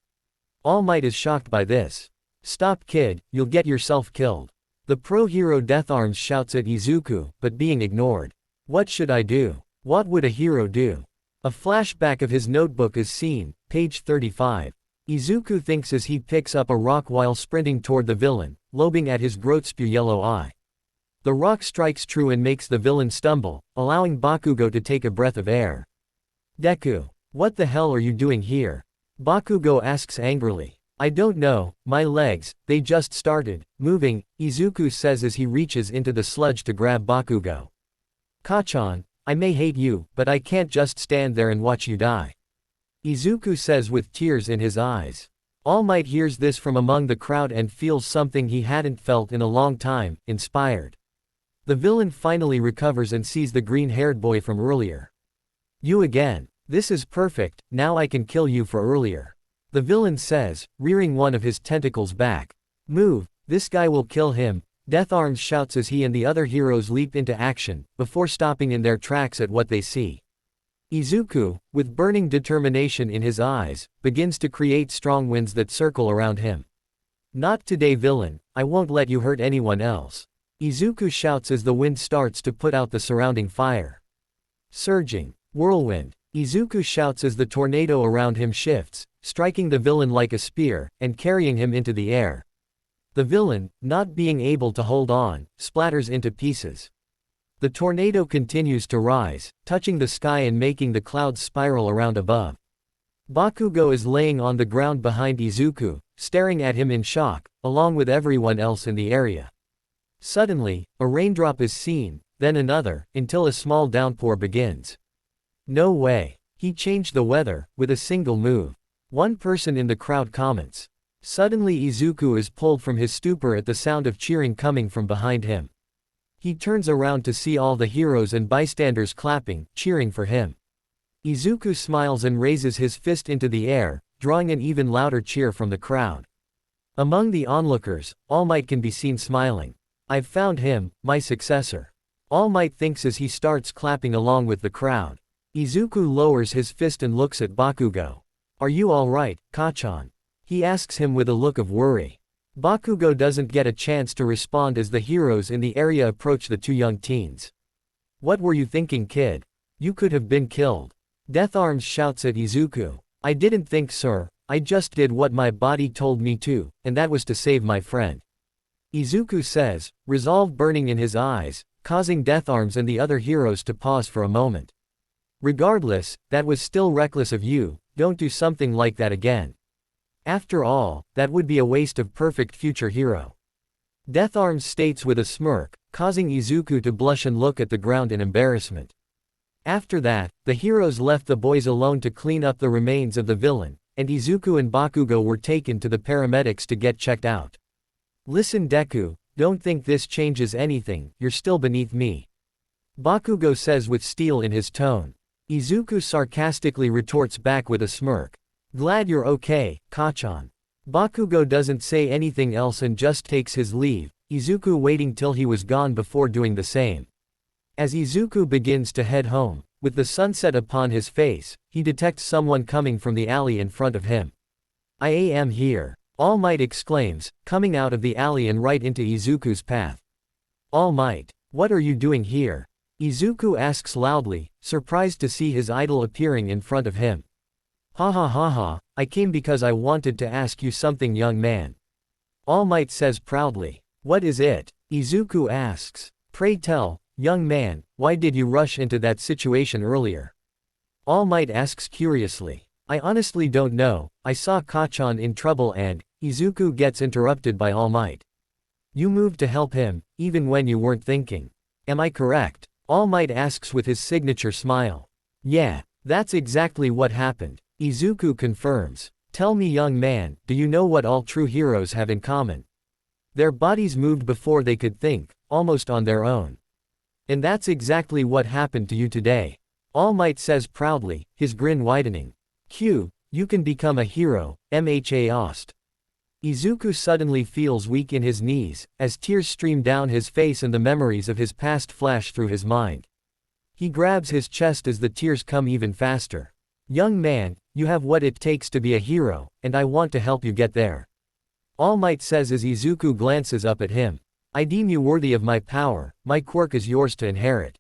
All Might is shocked by this. Stop kid, you'll get yourself killed. The pro-hero Deatharms shouts at Izuku, but being ignored. What should I do? What would a hero do? A flashback of his notebook is seen, page 35. Izuku thinks as he picks up a rock while sprinting toward the villain, lobing at his Grotespew yellow eye. The rock strikes true and makes the villain stumble, allowing Bakugo to take a breath of air. Deku, what the hell are you doing here? Bakugo asks angrily. I don't know, my legs, they just started moving, Izuku says as he reaches into the sludge to grab Bakugo. Kachan, I may hate you, but I can't just stand there and watch you die. Izuku says with tears in his eyes. All Might hears this from among the crowd and feels something he hadn't felt in a long time, inspired. The villain finally recovers and sees the green-haired boy from earlier. You again. This is perfect, now I can kill you for earlier. The villain says, rearing one of his tentacles back. Move, this guy will kill him. Death Arms shouts as he and the other heroes leap into action, before stopping in their tracks at what they see. Izuku, with burning determination in his eyes, begins to create strong winds that circle around him. Not today, villain, I won't let you hurt anyone else. Izuku shouts as the wind starts to put out the surrounding fire. Surging whirlwind. Izuku shouts as the tornado around him shifts, striking the villain like a spear, and carrying him into the air. The villain, not being able to hold on, splatters into pieces. The tornado continues to rise, touching the sky and making the clouds spiral around above. Bakugo is laying on the ground behind Izuku, staring at him in shock, along with everyone else in the area. Suddenly, a raindrop is seen, then another, until a small downpour begins. No way. He changed the weather, with a single move. One person in the crowd comments. Suddenly Izuku is pulled from his stupor at the sound of cheering coming from behind him. He turns around to see all the heroes and bystanders clapping, cheering for him. Izuku smiles and raises his fist into the air, drawing an even louder cheer from the crowd. Among the onlookers, All Might can be seen smiling. I've found him, my successor. All Might thinks as he starts clapping along with the crowd. Izuku lowers his fist and looks at Bakugo. Are you alright, Kachan? He asks him with a look of worry. Bakugo doesn't get a chance to respond as the heroes in the area approach the two young teens. What were you thinking, kid? You could have been killed. Death Arms shouts at Izuku. I didn't think, sir, I just did what my body told me to, and that was to save my friend. Izuku says, resolve burning in his eyes, causing Death Arms and the other heroes to pause for a moment. Regardless, that was still reckless of you, don't do something like that again. After all, that would be a waste of perfect future hero. Death Arms states with a smirk, causing Izuku to blush and look at the ground in embarrassment. After that, the heroes left the boys alone to clean up the remains of the villain, and Izuku and Bakugo were taken to the paramedics to get checked out. Listen, Deku, don't think this changes anything, you're still beneath me. Bakugo says with steel in his tone. Izuku sarcastically retorts back with a smirk. Glad you're okay, Kachan. Bakugo doesn't say anything else and just takes his leave, Izuku waiting till he was gone before doing the same. As Izuku begins to head home, with the sunset upon his face, he detects someone coming from the alley in front of him. I am here, All Might exclaims, coming out of the alley and right into Izuku's path. All Might, what are you doing here? Izuku asks loudly, surprised to see his idol appearing in front of him. Ha ha ha ha, I came because I wanted to ask you something, young man. All Might says proudly. What is it? Izuku asks. Pray tell, young man, why did you rush into that situation earlier? All Might asks curiously. I honestly don't know, I saw Kachan in trouble and, Izuku gets interrupted by All Might. You moved to help him, even when you weren't thinking. Am I correct? All Might asks with his signature smile. Yeah, that's exactly what happened. Izuku confirms. Tell me, young man, do you know what all true heroes have in common? Their bodies moved before they could think, almost on their own. And that's exactly what happened to you today. All Might says proudly, his grin widening. You can become a hero, MHA Ost. Izuku suddenly feels weak in his knees, as tears stream down his face and the memories of his past flash through his mind. He grabs his chest as the tears come even faster. Young man, you have what it takes to be a hero, and I want to help you get there. All Might says as Izuku glances up at him. I deem you worthy of my power, my quirk is yours to inherit.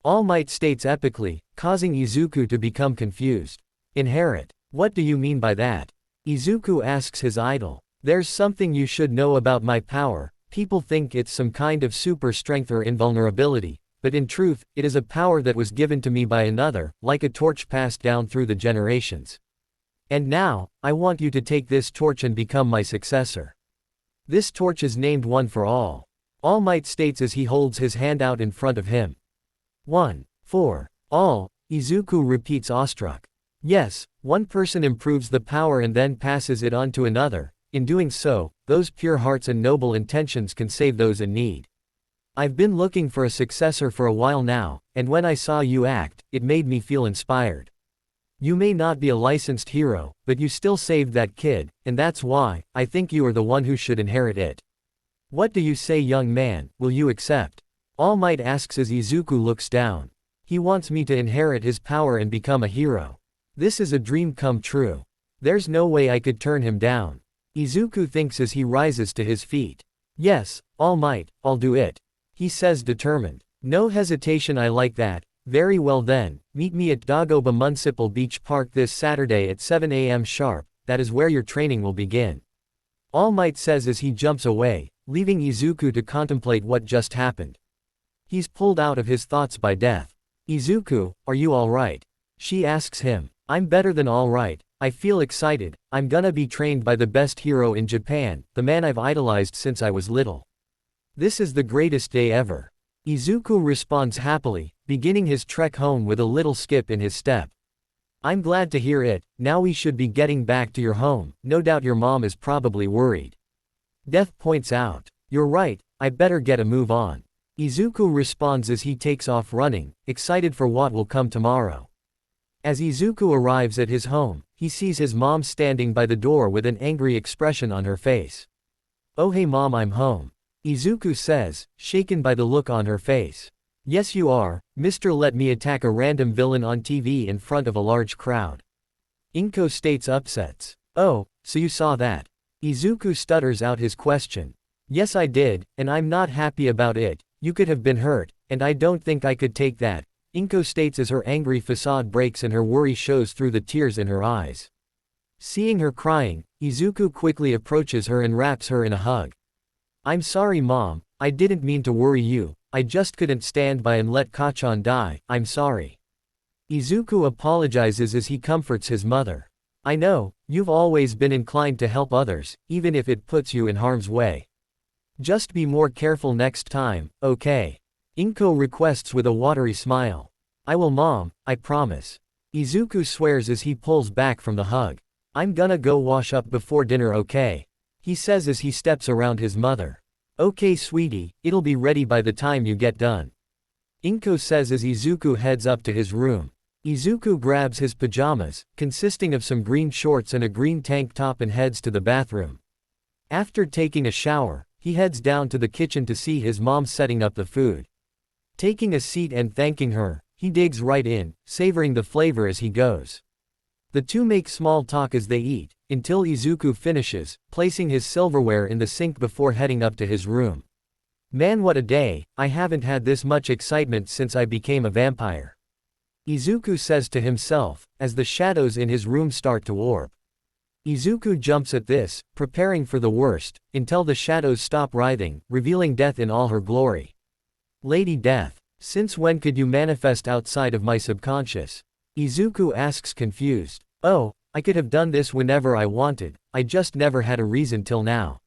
All Might states epically, causing Izuku to become confused. Inherit? What do you mean by that? Izuku asks his idol. There's something you should know about my power, people think it's some kind of super strength or invulnerability, but in truth, it is a power that was given to me by another, like a torch passed down through the generations. And now, I want you to take this torch and become my successor. This torch is named One for All. All Might states as he holds his hand out in front of him. One, for, all, Izuku repeats awestruck. Yes, one person improves the power and then passes it on to another, in doing so, those pure hearts and noble intentions can save those in need. I've been looking for a successor for a while now, and when I saw you act, it made me feel inspired. You may not be a licensed hero, but you still saved that kid, and that's why, I think you are the one who should inherit it. What do you say, young man, will you accept? All Might asks as Izuku looks down. He wants me to inherit his power and become a hero. This is a dream come true. There's no way I could turn him down. Izuku thinks as he rises to his feet. Yes, All Might, I'll do it. He says determined. No hesitation, I like that. Very well then, meet me at Dagoba Municipal Beach Park this Saturday at 7 a.m. sharp, that is where your training will begin. All Might says as he jumps away, leaving Izuku to contemplate what just happened. He's pulled out of his thoughts by death. Izuku, are you alright? She asks him. I'm better than alright, I feel excited, I'm gonna be trained by the best hero in Japan, the man I've idolized since I was little. This is the greatest day ever. Izuku responds happily, beginning his trek home with a little skip in his step. I'm glad to hear it, now we should be getting back to your home, no doubt your mom is probably worried. Death points out. You're right, I better get a move on. Izuku responds as he takes off running, excited for what will come tomorrow. As Izuku arrives at his home, he sees his mom standing by the door with an angry expression on her face. Oh hey mom, I'm home. Izuku says, shaken by the look on her face. Yes you are, Mr. Let me attack a random villain on TV in front of a large crowd. Inko states upsets. Oh, so you saw that? Izuku stutters out his question. Yes I did, and I'm not happy about it. You could have been hurt, and I don't think I could take that, Inko states as her angry facade breaks and her worry shows through the tears in her eyes. Seeing her crying, Izuku quickly approaches her and wraps her in a hug. I'm sorry mom, I didn't mean to worry you, I just couldn't stand by and let Kachan die, I'm sorry. Izuku apologizes as he comforts his mother. I know, you've always been inclined to help others, even if it puts you in harm's way. Just be more careful next time, okay? Inko requests with a watery smile. I will mom, I promise. Izuku swears as he pulls back from the hug. I'm gonna go wash up before dinner, okay? He says as he steps around his mother. Okay sweetie, it'll be ready by the time you get done. Inko says as Izuku heads up to his room. Izuku grabs his pajamas, consisting of some green shorts and a green tank top, and heads to the bathroom. After taking a shower, he heads down to the kitchen to see his mom setting up the food. Taking a seat and thanking her, he digs right in, savoring the flavor as he goes. The two make small talk as they eat, until Izuku finishes, placing his silverware in the sink before heading up to his room. Man, what a day, I haven't had this much excitement since I became a vampire. Izuku says to himself, as the shadows in his room start to warp. Izuku jumps at this, preparing for the worst, until the shadows stop writhing, revealing Death in all her glory. Lady Death, since when could you manifest outside of my subconscious? Izuku asks confused. Oh, I could have done this whenever I wanted, I just never had a reason till now.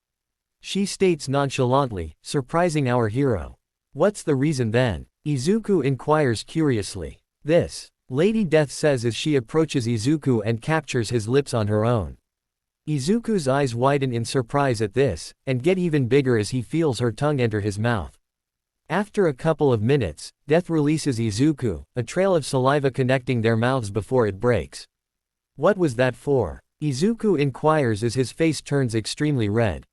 She states nonchalantly, surprising our hero. What's the reason then? Izuku inquires curiously. This, Lady Death says as she approaches Izuku and captures his lips on her own. Izuku's eyes widen in surprise at this, and get even bigger as he feels her tongue enter his mouth. After a couple of minutes, Death releases Izuku, a trail of saliva connecting their mouths before it breaks. What was that for? Izuku inquires as his face turns extremely red.